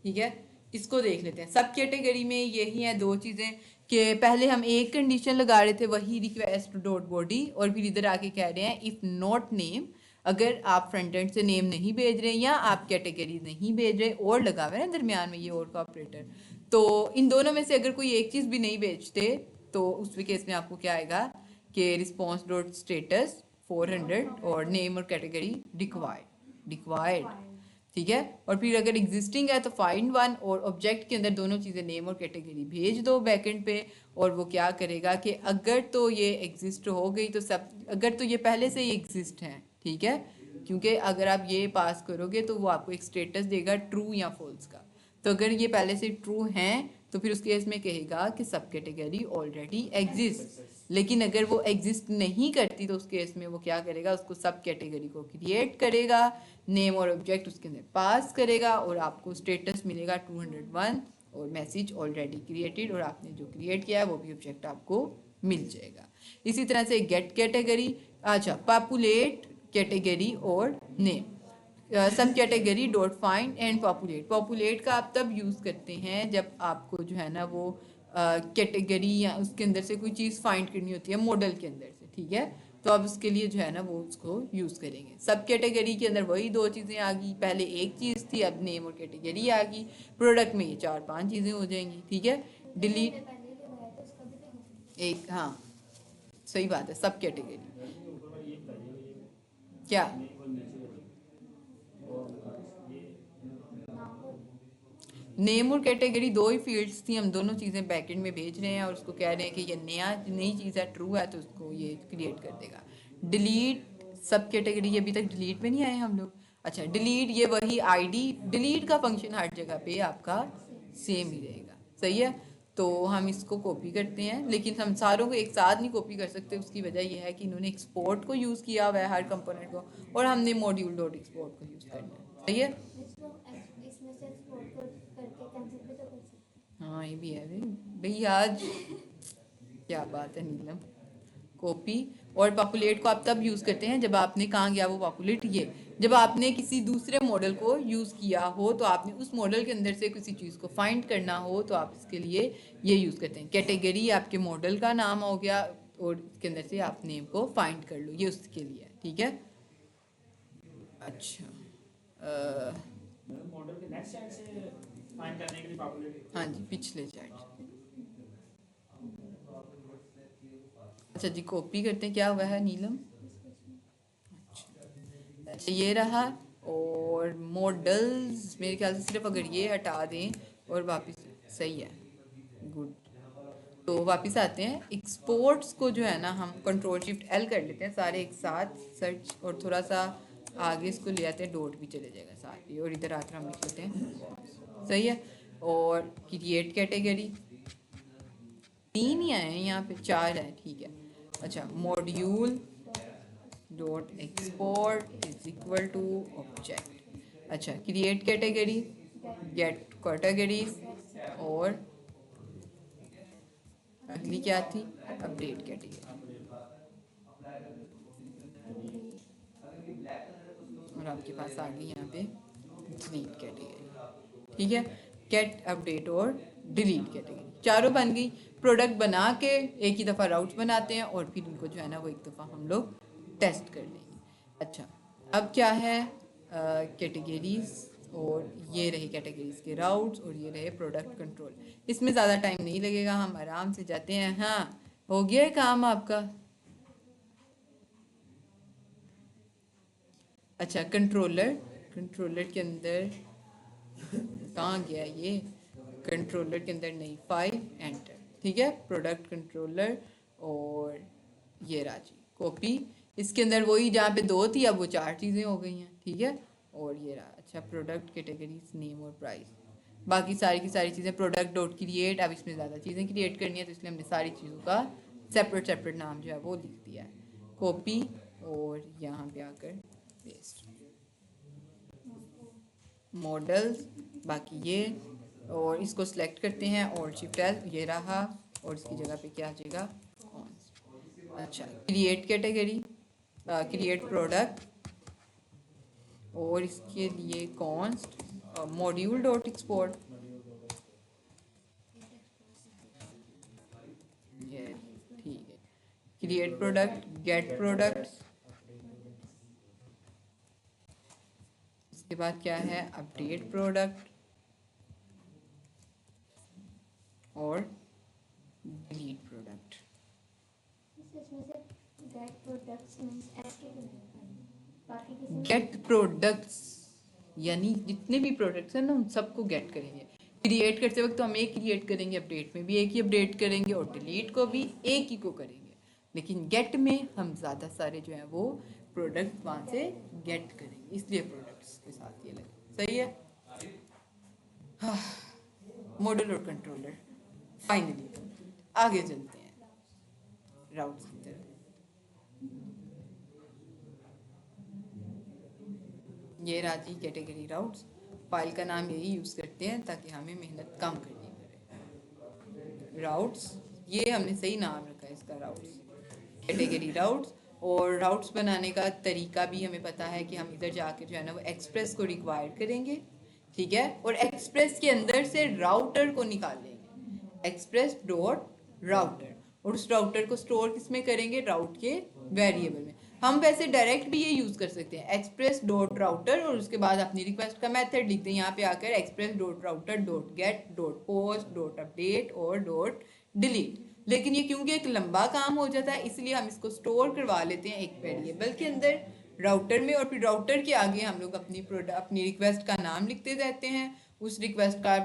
ठीक है। इसको देख लेते हैं। सब कैटेगरी में यही है दो चीज़ें कि पहले हम एक कंडीशन लगा रहे थे वही रिक्वेस्ट डॉट बॉडी, और फिर इधर आके कह रहे हैं इफ़ नॉट नेम, अगर आप फ्रंट एंड से नेम नहीं भेज रहे या आप कैटेगरी नहीं भेज रहे, और लगा हुआ है ना दरमियान में ये और का ऑपरेटर, तो इन दोनों में से अगर कोई एक चीज़ भी नहीं भेजते तो उस केस में आपको क्या आएगा कि रिस्पॉन्स डॉट स्टेटस 400 और नेम और कैटेगरी रिक्वायर्ड। ठीक है। और फिर अगर एग्जिस्टिंग है तो फाइंड वन, और ऑब्जेक्ट के अंदर दोनों चीज़ें नेम और कैटेगरी भेज दो बैकएंड पे, और वो क्या करेगा कि अगर तो ये एग्जिस्ट हो गई तो सब, अगर तो ये पहले से ही एग्जिस्ट हैं, ठीक है, क्योंकि अगर आप ये पास करोगे तो वो आपको एक स्टेटस देगा ट्रू या फॉल्स का। तो अगर ये पहले से ट्रू हैं तो फिर उस केस में कहेगा कि सब कैटेगरी ऑलरेडी एग्जिस्ट। लेकिन अगर वो एग्जिस्ट नहीं करती तो उस केस में वो क्या करेगा, उसको सब कैटेगरी को क्रिएट करेगा, नेम और ऑब्जेक्ट उसके अंदर पास करेगा, और आपको स्टेटस मिलेगा 201 और मैसेज ऑलरेडी क्रिएटेड, और आपने जो क्रिएट किया है वो भी ऑब्जेक्ट आपको मिल जाएगा। इसी तरह से गेट कैटेगरी, अच्छा पॉपुलेट कैटेगरी और नेम, सब category dot find and populate. Populate का आप तब यूज़ करते हैं जब आपको जो है ना वो कैटेगरी या उसके अंदर से कोई चीज़ फाइंड करनी होती है मॉडल के अंदर से, ठीक है, तो अब उसके लिए जो है ना वो उसको यूज़ करेंगे। सब कैटेगरी के अंदर वही दो चीज़ें आ गई, पहले एक चीज़ थी, अब नेम और कैटेगरी आ गई। प्रोडक्ट में ये 4-5 चीज़ें हो जाएंगी, ठीक है। डिलीट एक, हाँ सही बात है, सब कैटेगरी क्या, नेम और कैटेगरी दो ही फील्ड्स थी, हम दोनों चीज़ें बैकएंड में भेज रहे हैं और उसको कह रहे हैं कि ये नई चीज़ है, ट्रू है, तो उसको ये क्रिएट कर देगा। डिलीट सब कैटेगरी, ये अभी तक डिलीट में नहीं आए हम लोग। अच्छा डिलीट, ये वही आईडी, डिलीट का फंक्शन हर जगह पे आपका सेम ही रहेगा, सही है। तो हम इसको कॉपी करते हैं, लेकिन हम सारों को एक साथ नहीं कॉपी कर सकते, उसकी वजह यह है कि इन्होंने एक्सपोर्ट को यूज़ किया हुआ है हर कंपोनेंट को, और हमने मॉड्यूल डॉट एक्सपोर्ट को यूज़ करना है, सही है। इसमें से एक्सपोर्ट करके कैंसिल भी तो कर सकते हैं। हाँ ये भी है भाई आज क्या बात है नीलम। कॉपी और पॉपुलेट को आप तब यूज़ करते हैं जब आपने कहाँ गया वो पॉपुलेट, ये जब आपने किसी दूसरे मॉडल को यूज़ किया हो, तो आपने उस मॉडल के अंदर से किसी चीज़ को फाइंड करना हो तो आप इसके लिए ये यूज़ करते हैं। कैटेगरी आपके मॉडल का नाम हो गया, और इसके अंदर से आप नेम को फाइंड कर लो, ये उसके लिए है, ठीक है। अच्छा मॉडल के नेक्स्ट साइड से फाइंड करने के लिए पॉपुलेट, हाँ जी पिछले चैट। अच्छा जी कॉपी करते हैं, क्या हुआ है नीलम। अच्छा ये रहा, और मॉडल्स मेरे ख्याल से सिर्फ अगर ये हटा दें और वापस, सही है, गुड। तो वापस आते हैं, एक्सपोर्ट्स को जो है ना हम कंट्रोल शिफ्ट एल कर लेते हैं सारे एक साथ सर्च, और थोड़ा सा आगे इसको ले आते हैं, डॉट भी चले जाएगा साथ ही, और इधर आकर हम लिख लेते हैं, सही है। और क्रिएट कैटेगरी, 3 ही आए हैं यहाँ पे, 4 है, ठीक है। अच्छा module dot export is equal to object. अच्छा क्रिएट कैटेगरी, गेट कैटेगरीज, और अगली क्या थी, अपडेट कैटेगरी, और आपके पास आ गई यहाँ पे डिलीट कैटेगरी, ठीक है। गेट अपडेट और डिलीट कैटेगरी चारों बन गई। प्रोडक्ट बना के एक ही दफ़ा राउट्स बनाते हैं, और फिर उनको जो है ना वो एक दफ़ा हम लोग टेस्ट कर लेंगे। अच्छा अब क्या है, कैटेगरीज, और ये रहे कैटेगरीज के राउट्स, और ये रहे प्रोडक्ट कंट्रोल। इसमें ज़्यादा टाइम नहीं लगेगा, हम आराम से जाते हैं। हाँ हो गया है काम आपका। अच्छा कंट्रोलर, कंट्रोलर के अंदर कहाँ गया ये, कंट्रोलर के अंदर नहीं, 5 एंटर, ठीक है। प्रोडक्ट कंट्रोलर, और ये राजी कॉपी, इसके अंदर वही जहाँ पे 2 थी अब वो 4 चीज़ें हो गई हैं, ठीक है। और ये रहा, अच्छा प्रोडक्ट कैटेगरीज नेम और प्राइस, बाकी सारी की सारी चीज़ें प्रोडक्ट डॉट क्रिएट। अब इसमें ज़्यादा चीज़ें क्रिएट करनी है तो इसलिए हमने सारी चीज़ों का सेपरेट नाम जो है वो लिख दिया है, कॉपी, और यहाँ पे आकर पेस्ट, मॉडल्स, बाकी ये, और इसको सिलेक्ट करते हैं और शिफ्ट एल, ये रहा, और इसकी जगह पे क्या आ जाएगा, कॉन्स्ट। अच्छा क्रिएट कैटेगरी, क्रिएट प्रोडक्ट, और इसके लिए कॉन्स्ट मॉड्यूल डॉट एक्सपोर्ट, ये ठीक है। क्रिएट प्रोडक्ट, गेट प्रोडक्ट्स, इसके बाद क्या है, अपडेट प्रोडक्ट, और डिलीट प्रोडक्ट। इसमें से गेट प्रोडक्ट्स मींस एस के बाकी किसी गेट प्रोडक्ट्स, यानी जितने भी प्रोडक्ट्स हैं ना उन सबको गेट करेंगे। क्रिएट करते वक्त तो हम एक क्रिएट करेंगे, अपडेट में भी एक ही अपडेट करेंगे और डिलीट को भी एक ही को करेंगे, लेकिन गेट में हम ज़्यादा सारे जो है वो प्रोडक्ट वहाँ से गेट करेंगे, इसलिए प्रोडक्ट्स के साथ ये लगे। सही है। मॉडल और कंट्रोलर फाइनली आगे चलते हैं राउट्स की तरफ। ये रहा जी कैटेगरी राउट्स। फाइल का नाम यही यूज़ करते हैं ताकि हमें मेहनत कम करनी पड़े। राउट्स, ये हमने सही नाम रखा है इसका, राउट्स कैटेगरी राउट्स। और राउट्स बनाने का तरीका भी हमें पता है कि हम इधर जाके जो है ना वो एक्सप्रेस को रिक्वायर करेंगे, ठीक है, और एक्सप्रेस के अंदर से राउटर को निकाल लेंगे, एक्सप्रेस डॉट राउटर, और उस राउटर को स्टोर किस में करेंगे, राउट के वेरिएबल में। हम वैसे डायरेक्ट भी ये यूज़ कर सकते हैं, एक्सप्रेस डॉट राउटर, और उसके बाद अपनी रिक्वेस्ट का मेथड लिखते हैं यहाँ पे आकर, express dot router dot gate dot post dot update और डॉट डिलीट। लेकिन ये क्योंकि एक लंबा काम हो जाता है इसलिए हम इसको स्टोर करवा लेते हैं एक वेरिएबल के अंदर राउटर में, और फिर राउटर के आगे हम लोग अपनी रिक्वेस्ट का नाम लिखते रहते हैं, उस रिक्वेस्ट का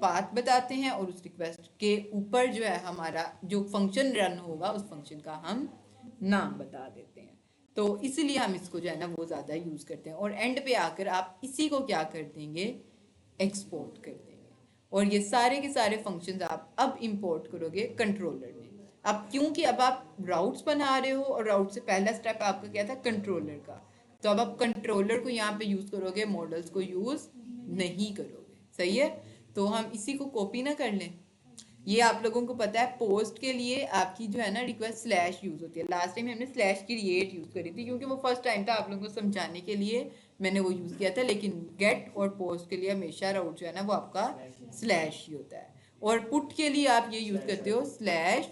पाथ बताते हैं, और उस रिक्वेस्ट के ऊपर जो है हमारा जो फंक्शन रन होगा उस फंक्शन का हम नाम बता देते हैं। तो इसलिए हम इसको जो है ना वो ज़्यादा यूज़ करते हैं, और एंड पे आकर आप इसी को क्या कर देंगे, एक्सपोर्ट कर देंगे, और ये सारे के सारे फंक्शंस आप अब इंपोर्ट करोगे कंट्रोलर में। अब क्योंकि अब आप राउट्स बना रहे हो और राउट से पहला स्टेप आपका क्या था, कंट्रोलर का, तो अब आप कंट्रोलर को यहाँ पे यूज़ करोगे, मॉडल्स को यूज़ नहीं करोगे। सही है। तो हम इसी को कॉपी ना कर लें। ये आप लोगों को पता है पोस्ट के लिए आपकी जो है ना रिक्वेस्ट स्लैश यूज़ होती है। लास्ट टाइम हमने स्लैश क्रिएट यूज़ करी थी क्योंकि वो फर्स्ट टाइम था, आप लोगों को समझाने के लिए मैंने वो यूज़ किया था, लेकिन गेट और पोस्ट के लिए हमेशा राउट जो है ना वो आपका स्लैश ही होता है। और पुट के लिए आप ये यूज़ करते हो स्लैश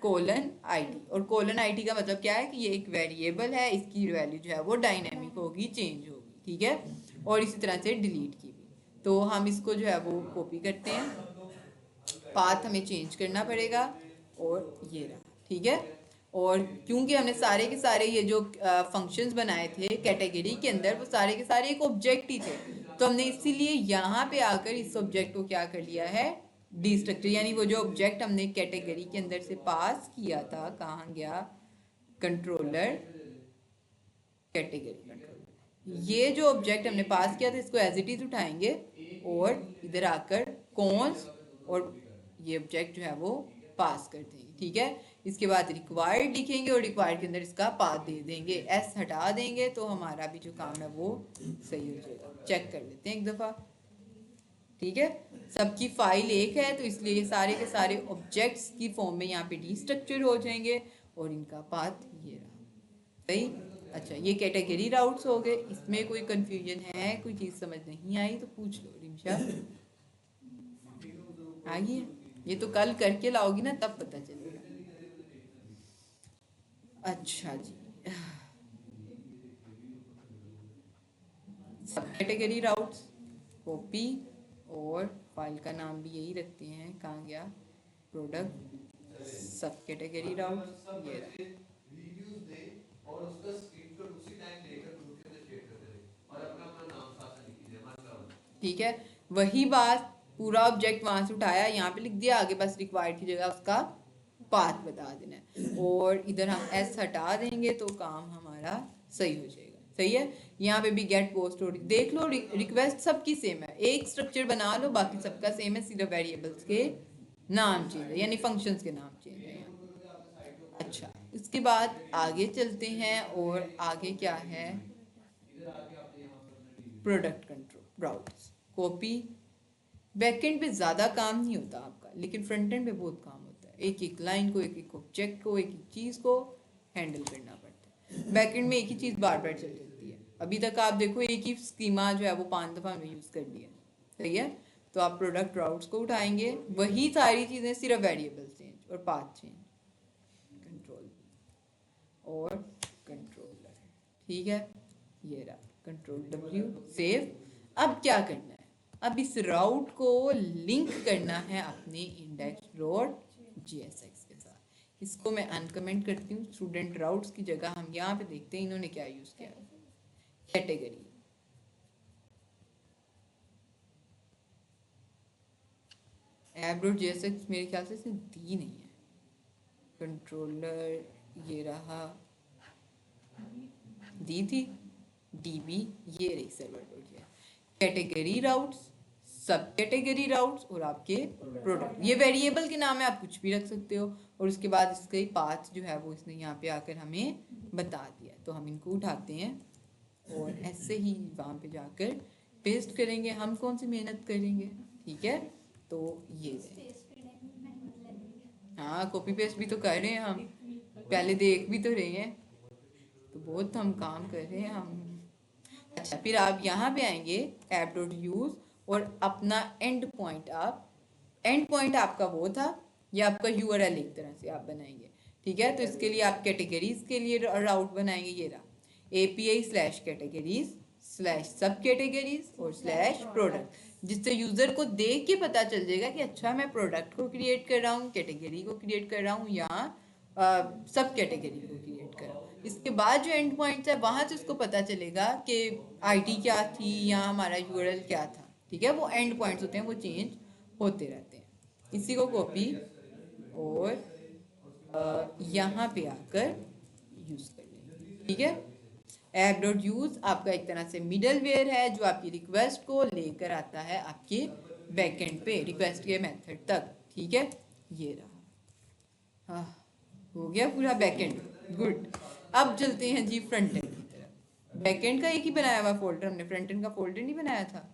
कोलन आईडी, और कोलन आईडी का मतलब क्या है कि ये एक वेरिएबल है, इसकी वैल्यू जो है वो डायनेमिक होगी, चेंज होगी, ठीक है। और इसी तरह से डिलीट की भी। तो हम इसको जो है वो कॉपी करते हैं, पाथ हमें चेंज करना पड़ेगा, और ये रहा, ठीक है। और क्योंकि हमने सारे के सारे ये जो फंक्शंस बनाए थे कैटेगरी के अंदर वो सारे के सारे एक ऑब्जेक्ट ही थे, तो हमने इसीलिए यहाँ पे आकर इस ऑब्जेक्ट को क्या कर लिया है, डिस्ट्रक्टर, यानी वो जो ऑब्जेक्ट हमने कैटेगरी के अंदर से पास किया था, कहाँ गया, कंट्रोलर, कैटेगरी कंट्रोलर, ये जो ऑब्जेक्ट हमने पास किया था इसको एज इट इज उठाएंगे और इधर आकर कॉन्स और ये ऑब्जेक्ट जो है वो पास कर देंगे, ठीक है। इसके बाद रिक्वायर्ड लिखेंगे और रिक्वायर्ड के अंदर इसका पाथ दे देंगे, एस हटा देंगे तो हमारा भी जो काम है वो सही हो जाएगा। चेक कर लेते हैं एक दफ़ा, ठीक है। सबकी फाइल एक है तो इसलिए ये सारे के सारे ऑब्जेक्ट्स की फॉर्म में यहाँ पे डिस्ट्रक्चर हो जाएंगे और इनका पाथ ये रहा। सही। अच्छा, ये कैटेगरी राउट्स हो गए। इसमें कोई कंफ्यूजन है, कोई चीज़ समझ नहीं आई तो पूछ लो रिमशा। आइए, ये तो कल करके लाओगी ना तब पता चलेगा। अच्छा जी, सब कैटेगरी राउट्स कॉपी और फाइल का नाम भी यही रखते हैं, कहाँ गया, प्रोडक्ट सब कैटेगरी राउट्स, ये रहा। और उसका स्क्रीनशॉट उसी टाइम लेकर ग्रुप के अंदर शेयर कर दें और अपना अपना नाम साथ में लिख दीजिए, मतलब ठीक है। वही बात, पूरा ऑब्जेक्ट वहां से उठाया यहाँ पे लिख दिया, आगे बस रिक्वायर्ड की जगह उसका पाथ बता देना है और इधर हम एस हटा देंगे तो काम हमारा सही हो जाएगा। सही है। यहाँ पे भी गेट पोस्ट और देख लो, रिक्वेस्ट सबकी सेम है, एक स्ट्रक्चर बना लो, बाकी सबका सेम है, सिर्फ वेरिएबल्स के नाम चेंज है, यानी फंक्शंस के नाम चेंज है। अच्छा, इसके बाद आगे चलते हैं और आगे क्या है, product control routes copy. Backend पे ज़्यादा काम नहीं होता आपका, लेकिन फ्रंट एंड पे बहुत काम होता है, एक एक लाइन को, एक एक ऑब्जेक्ट को, एक एक चीज़ को हैंडल करना पड़ता है। बैकएंड में एक ही चीज़ बार बार चल जाती है। अभी तक आप देखो एक ही स्कीमा जो है वो 5 दफ़ा हमने यूज़ कर लिया। सही है। तो आप प्रोडक्ट राउट्स को उठाएंगे, वही सारी चीज़ें, सिर्फ वेरिएबल चेंज और पाथ चेंज, कंट्रोल और कंट्रोलर, ठीक है। ये रहा कंट्रोल W, सेव। अब क्या करना है, अब इस राउट को लिंक करना है अपने index.jsx के साथ। इसको मैं अनकमेंट करती हूँ, स्टूडेंट राउट्स की जगह हम यहाँ पे देखते हैं इन्होंने क्या यूज़ किया, कैटेगरी। ऐप डॉट जेएसएक्स मेरे ख्याल से इसने दी नहीं है। कंट्रोलर ये रहा, दी थी डीबी, ये रही server dot JS. Category routes, सब कैटेगरी राउट्स और आपके प्रोडक्ट, ये वेरिएबल के नाम है, आप कुछ भी रख सकते हो। और उसके बाद इसके पाथ जो है वो इसने यहाँ पे आकर हमें बता दिया, तो हम इनको उठाते हैं और ऐसे ही वहाँ पे जाकर पेस्ट करेंगे। हम कौन सी मेहनत करेंगे, ठीक है। तो ये हाँ, कॉपी पेस्ट भी तो कर रहे हैं हम, पहले देख भी तो रहे हैं, तो बहुत हम काम कर रहे हैं हम। अच्छा, फिर आप यहाँ पे आएंगे ऐप डॉट यूज और अपना एंड पॉइंट, आप एंड पॉइंट आपका वो था, ये आपका यूआरएल एक तरह से आप बनाएंगे, ठीक है। तो इसके लिए आप कैटेगरीज के लिए राउट बनाएंगे, ये रहा API/categories/ सब कैटेगरीज और /product, जिससे यूजर को देख के पता चल जाएगा कि अच्छा मैं प्रोडक्ट को क्रिएट कर रहा हूँ, कैटेगरी को क्रिएट कर रहा हूँ या सब कैटेगरी को क्रिएट कर रहा हूँ। इसके बाद जो एंड पॉइंट्स है वहां से उसको पता चलेगा कि आईडी क्या थी या हमारा यूआरएल क्या था, ठीक है। वो एंड पॉइंट्स होते हैं, वो चेंज होते रहते हैं। इसी को कॉपी और यहाँ पे आकर यूज कर लेंगे, ठीक है। ऐप डॉट यूज आपका एक तरह से मिडलवेयर है जो आपकी रिक्वेस्ट को लेकर आता है आपके बैकएंड पे, रिक्वेस्ट के मेथड तक, ठीक है। ये रहा, हाँ हो गया पूरा बैकएंड, गुड। अब चलते हैं जी फ्रंट एंड की तरफ। बैकएंड का एक ही बनाया हुआ फोल्डर, हमने फ्रंट एंड का फोल्डर नहीं बनाया था।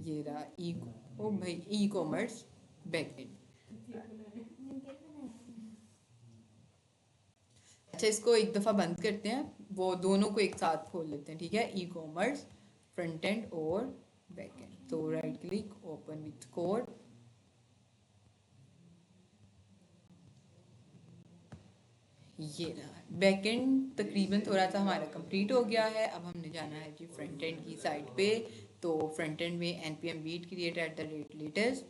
ये रहा ओ भाई ई कॉमर्स बैकएंड। अच्छा, इसको एक दफ़ा बंद करते हैं, वो दोनों को एक साथ खोल लेते हैं, ठीक है। ई कॉमर्स फ्रंट एंड और बैक एंड, तो right click open with code, ये रहा बैक एंड। तकरीबन थोड़ा सा हमारा कंप्लीट हो गया है। अब हमने जाना है जी फ्रंट एंड की साइड पे। तो फ्रंट एंड में npm read create @latest,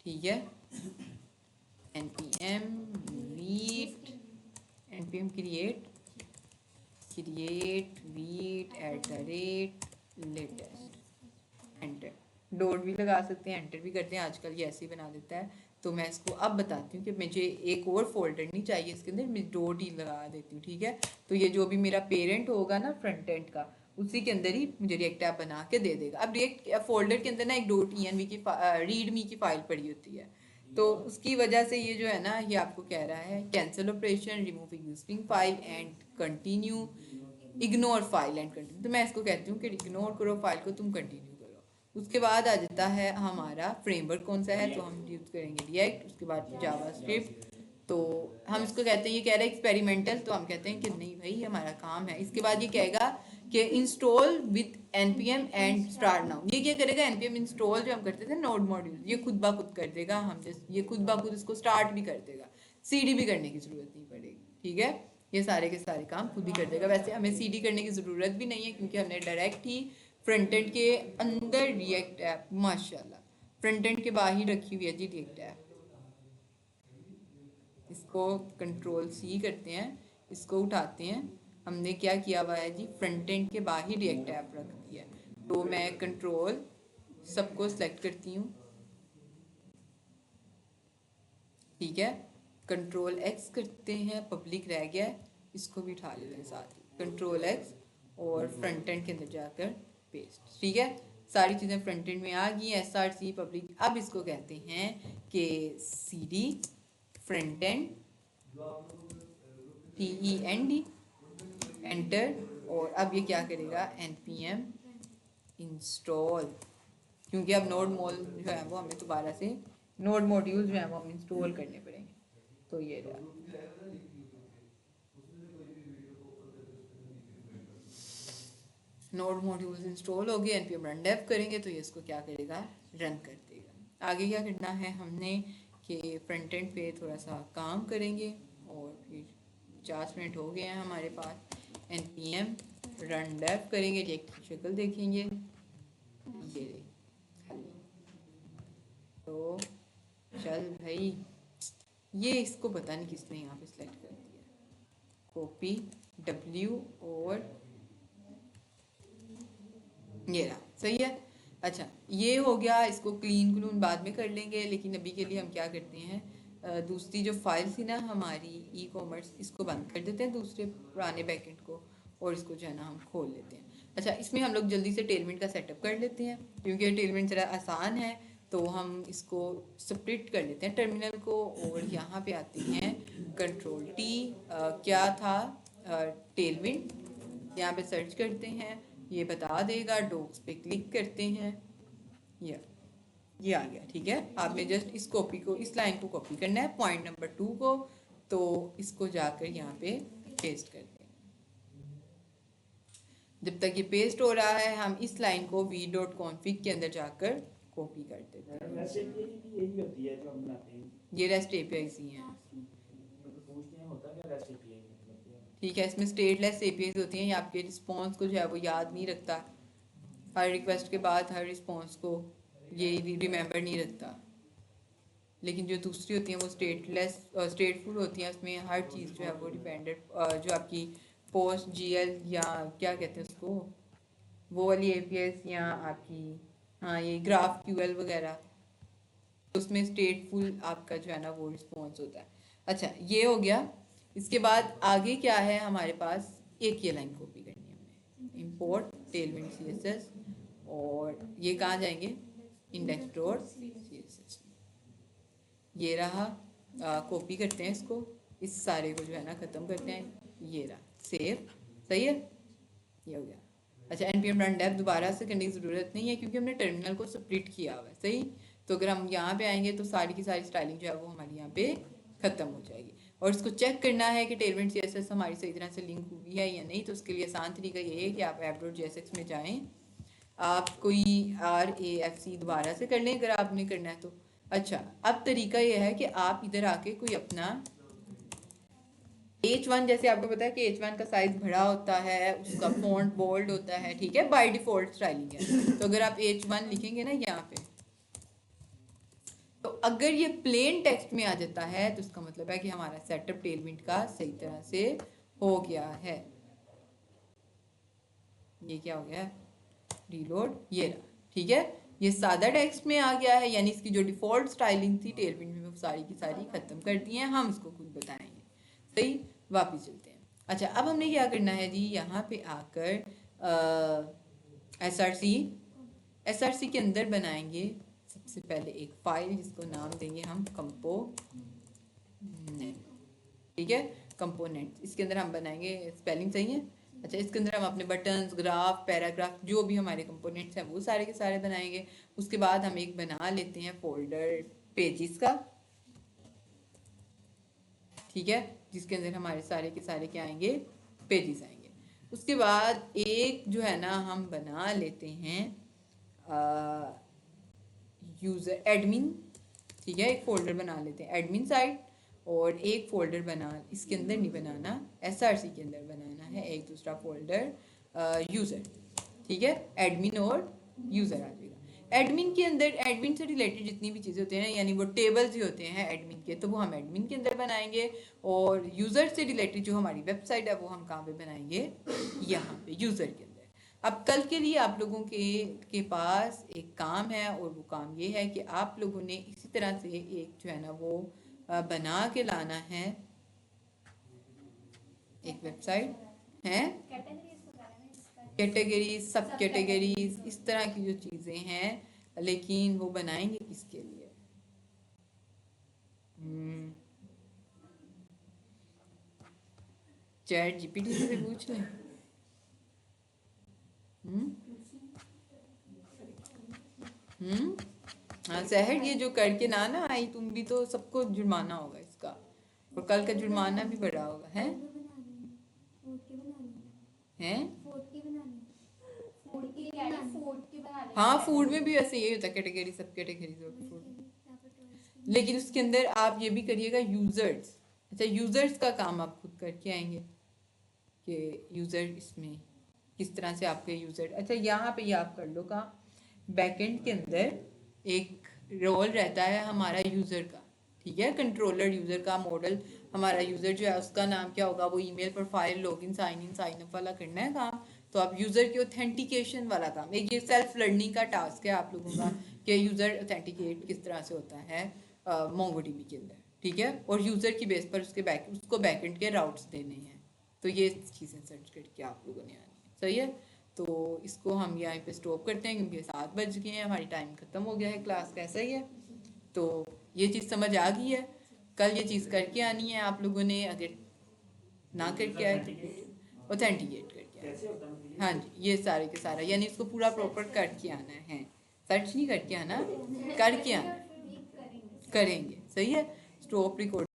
ठीक है। npm read npm create read @latest, enter. Dot भी लगा सकते हैं, एंटर भी करते हैं, आजकल ये ऐसे ही बना देता है। तो मैं इसको अब बताती हूँ कि मुझे एक और फोल्डर नहीं चाहिए इसके अंदर, मैं डॉट ही लगा देती हूँ, ठीक है। तो ये जो भी मेरा पेरेंट होगा ना फ्रंट एंड का, उसी के अंदर ही मुझे रिएक्ट ऐप बना के दे देगा। अब रिएक्ट फोल्डर के अंदर ना एक .env की रीडमी की फाइल पड़ी होती है, तो उसकी वजह से ये जो है ना, ये आपको कह रहा है cancel operation, remove existing file and continue, ignore file and continue. तो मैं इसको कहती हूँ कि इग्नोर करो फाइल को, तुम कंटिन्यू करो। उसके बाद आ जाता है हमारा फ्रेमवर्क कौन सा है, तो हम यूज़ करेंगे रिएक्ट। उसके बाद जावास्क्रिप्ट, तो हम इसको कहते हैं, ये कह रहा है एक्सपेरिमेंटल, तो हम कहते हैं कि नहीं भाई हमारा काम है। इसके बाद ये कहेगा कि install with npm and start now. ये क्या करेगा, npm इंस्टॉल जो हम करते थे नोड मॉड्यूल, ये खुद ब खुद कर देगा, हम ये खुद ब खुद इसको स्टार्ट भी कर देगा, cd भी करने की जरूरत नहीं पड़ेगी, ठीक है। ये सारे के सारे काम खुद ही कर देगा। वैसे हमें cd करने की ज़रूरत भी नहीं है, क्योंकि हमने डायरेक्ट ही फ्रंट एंड के अंदर रिएक्ट ऐप, माशाल्लाह फ्रंट एंड के बाहर रखी हुई है जी रिएक्ट ऐप। इसको Ctrl+C करते हैं, इसको उठाते हैं। हमने क्या किया हुआ है जी, फ्रंट एंड के बाहर रिएक्ट ऐप रख दिया। तो मैं कंट्रोल सबको सेलेक्ट करती हूँ, ठीक है। Ctrl+X करते हैं, पब्लिक रह गया है, इसको भी उठा लेते हैं साथ ही, Ctrl+X और फ्रंट एंड के अंदर जाकर पेस्ट, ठीक है। सारी चीज़ें फ्रंट एंड में आ गई, src पब्लिक। अब इसको कहते हैं कि cd front end TEND, enter. और अब ये क्या करेगा, npm इंस्टॉल, क्योंकि अब नोड मॉल जो है वो हमें दोबारा से नोड मॉड्यूल जो है वो हम इंस्टॉल करने पड़ेंगे। तो ये रहा, नोड मॉड्यूल्स इंस्टॉल हो गए। npm रन डेव करेंगे तो ये इसको क्या करेगा, रन कर देगा। आगे क्या करना है हमने कि फ्रंट एंड पे थोड़ा सा काम करेंगे, और फिर 50 मिनट हो गए हैं हमारे पास। npm रन डेव करेंगे, एक शक्ल देखेंगे, ये खाली। तो चल भाई, ये इसको पता नहीं किसने यहाँ पे सिलेक्ट कर दिया, कॉपी W और ये रहा, सही है। अच्छा, ये हो गया, इसको क्लीन क्लून बाद में कर लेंगे, लेकिन अभी के लिए हम क्या करते हैं, दूसरी जो फाइल थी ना हमारी ई कॉमर्स, इसको बंद कर देते हैं, दूसरे पुराने बैकएंड को, और इसको जो है ना हम खोल लेते हैं। अच्छा, इसमें हम लोग जल्दी से टेलमेंट का सेटअप कर लेते हैं, क्योंकि टेलमेंट ज़रा आसान है, तो हम इसको स्प्लिट कर लेते हैं टर्मिनल को, और यहाँ पे आते हैं कंट्रोल टी, क्या था, टेलमेंट, यहाँ पे सर्च करते हैं, ये बता देगा, डॉक्स पे क्लिक करते हैं, ये आ गया, ठीक है। आपने जस्ट इस कॉपी को, इस लाइन को कॉपी करना है, पॉइंट नंबर 2 को, तो इसको जाकर यहाँ पे पेस्ट कर देंगे। जब तक ये पेस्ट हो रहा है, हम इस लाइन को v.config के अंदर जाकर कॉपी कर देते हैं। REST API भी यही होती है जो हम बनाते हैं, ये रेस्ट एपीआई ही हैं, मतलब पूछते हैं होता क्या REST API मतलब क्या है? ठीक है। इसमें स्टेटलेस एपीआई होती हैं, ये आपके रिस्पॉन्स को जो है वो याद नहीं रखता, हर रिक्वेस्ट के बाद हर रिस्पॉन्स को ये रिमेंबर नहीं रखता, लेकिन जो दूसरी होती हैं वो स्टेटलेस स्टेटफुल होती हैं, उसमें हर चीज़ जो है वो डिपेंडेंट, जो आपकी पोस्ट जीएल या क्या कहते हैं उसको, वो वाली एपीएस, या आपकी हाँ ये ग्राफ क्यूएल वगैरह, उसमें स्टेटफुल आपका जो है ना वो रिस्पॉन्स होता है। अच्छा, ये हो गया। इसके बाद आगे क्या है हमारे पास, एक ये लाइन कॉपी करनी है हमने, इंपोर्ट टेलमेंट सीएसएस, और ये कहाँ जाएंगे, इंडेक्स डॉट सीएसएस, ये रहा, कॉपी करते हैं इसको, इस सारे को जो है ना ख़त्म करते हैं, ये रहा, सेव, सही है, ये हो गया। अच्छा, npm run dev दोबारा से करने की ज़रूरत नहीं है, क्योंकि हमने टर्मिनल को स्प्लिट किया हुआ है, सही। तो अगर हम यहाँ पे आएंगे तो सारी की सारी स्टाइलिंग जो है वो हमारी यहाँ पे ख़त्म हो जाएगी, और इसको चेक करना है कि टेलमेंट CSS हमारी सही तरह से लिंक हुई है या नहीं। तो उसके लिए आसान तरीका ये है कि आप app.jsx में जाएँ, आप कोई RAFC दोबारा से कर लें अगर आपने करना है तो। अच्छा, अब तरीका ये है कि आप इधर आके कोई अपना H1, जैसे आपको पता है कि H1 का साइज बड़ा होता है, उसका फॉन्ट बोल्ड होता है, ठीक है, बाय डिफॉल्ट स्टाइलिंग है। तो अगर आप H1 लिखेंगे ना यहाँ पे, तो अगर ये प्लेन टेक्स्ट में आ जाता है तो उसका मतलब है कि हमारा सेटअप टेलमेंट का सही तरह से हो गया है। ये क्या हो गया, रीलोड, ये रहा, ठीक है। ये सादा टेक्स्ट में आ गया है, यानी इसकी जो डिफॉल्ट स्टाइलिंग थी टेलमेंट में वो सारी की सारी खत्म कर दी है, हम इसको खुद बताएंगे, सही। वापिस चलते हैं। अच्छा, अब हमने क्या करना है जी, यहाँ पे आकर SRC के अंदर बनाएंगे सबसे पहले एक फाइल, जिसको नाम देंगे हम कंपोनेंट, ठीक है, कंपोनेंट। इसके अंदर हम बनाएंगे, स्पेलिंग सही है। अच्छा, इसके अंदर हम अपने बटन्स, ग्राफ, पैराग्राफ, जो भी हमारे कंपोनेंट्स हैं वो सारे के सारे बनाएंगे। उसके बाद हम एक बना लेते हैं फोल्डर पेजेस का, ठीक है, जिसके अंदर हमारे सारे के सारे क्या आएंगे, पेजेस आएंगे। उसके बाद एक जो है ना हम बना लेते हैं यूज़र एडमिन, ठीक है, एक फोल्डर बना लेते हैं एडमिन साइट, और एक फोल्डर बना, इसके अंदर नहीं बनाना, SRC के अंदर बनाना है एक दूसरा फोल्डर यूज़र, ठीक है, एडमिन और यूज़र आ जाएगा। एडमिन के अंदर एडमिन से रिलेटेड जितनी भी चीज़ें होती हैं ना, यानी वो टेबल्स ही होते हैं एडमिन के, तो वो हम एडमिन के अंदर बनाएंगे, और यूज़र से रिलेटेड जो हमारी वेबसाइट है वो हम कहाँ पे बनाएंगे, यहाँ पे यूज़र के अंदर। अब कल के लिए आप लोगों के पास एक काम है, और वो काम ये है कि आप लोगों ने इसी तरह से एक जो है ना वो बना के लाना है एक वेबसाइट है, कैटेगरीज, सब कैटेगरीज, इस तरह की जो चीज़ें हैं, लेकिन वो बनाएंगे किसके लिए, चैट जीपीटी से पूछ लें। हाँ सहर, ये जो करके ना आई तुम भी, तो सबको जुर्माना होगा इसका, और कल का जुर्माना भी बड़ा होगा, है हाँ, फूड में भी वैसे यही होता है, कैटेगरी, सब कैटेगरीज फूड, लेकिन उसके अंदर आप ये भी करिएगा यूजर्स। अच्छा, यूजर्स का काम आप खुद करके आएंगे कि यूजर इसमें किस तरह से आपके यूजर। अच्छा, यहाँ पे ये आप कर लो काम, बैकएंड के अंदर एक रोल रहता है हमारा यूजर का, ठीक है, कंट्रोलर यूजर का मॉडल। हमारा यूजर जो है उसका नाम क्या होगा, वो email profile, login, sign in, sign up वाला करना है काम, तो आप यूज़र के ऑथेंटिकेशन वाला काम, एक ये सेल्फ लर्निंग का टास्क है आप लोगों का कि यूज़र ऑथेंटिकेट किस तरह से होता है मोंगोडीबी के अंदर, ठीक है, और यूज़र की बेस पर उसको बैकएंड के राउट्स देने हैं। तो ये चीज़ें सर्च करके आप लोगों ने आनी है, सही है। तो इसको हम यहाँ पे स्टॉप करते हैं क्योंकि 7 बज गए हैं, हमारी टाइम ख़त्म हो गया है क्लास का, सही है। तो ये चीज़ समझ आ गई है, कल ये चीज़ करके आनी है आप लोगों ने, अगर ना करके आए ऑथेंटिकेट करके आए। हाँ जी, ये सारे के सारा, यानी इसको पूरा प्रॉपर करके आना है, सर्च नहीं करके आना, करके आना, करेंगे, सही है। Stop record.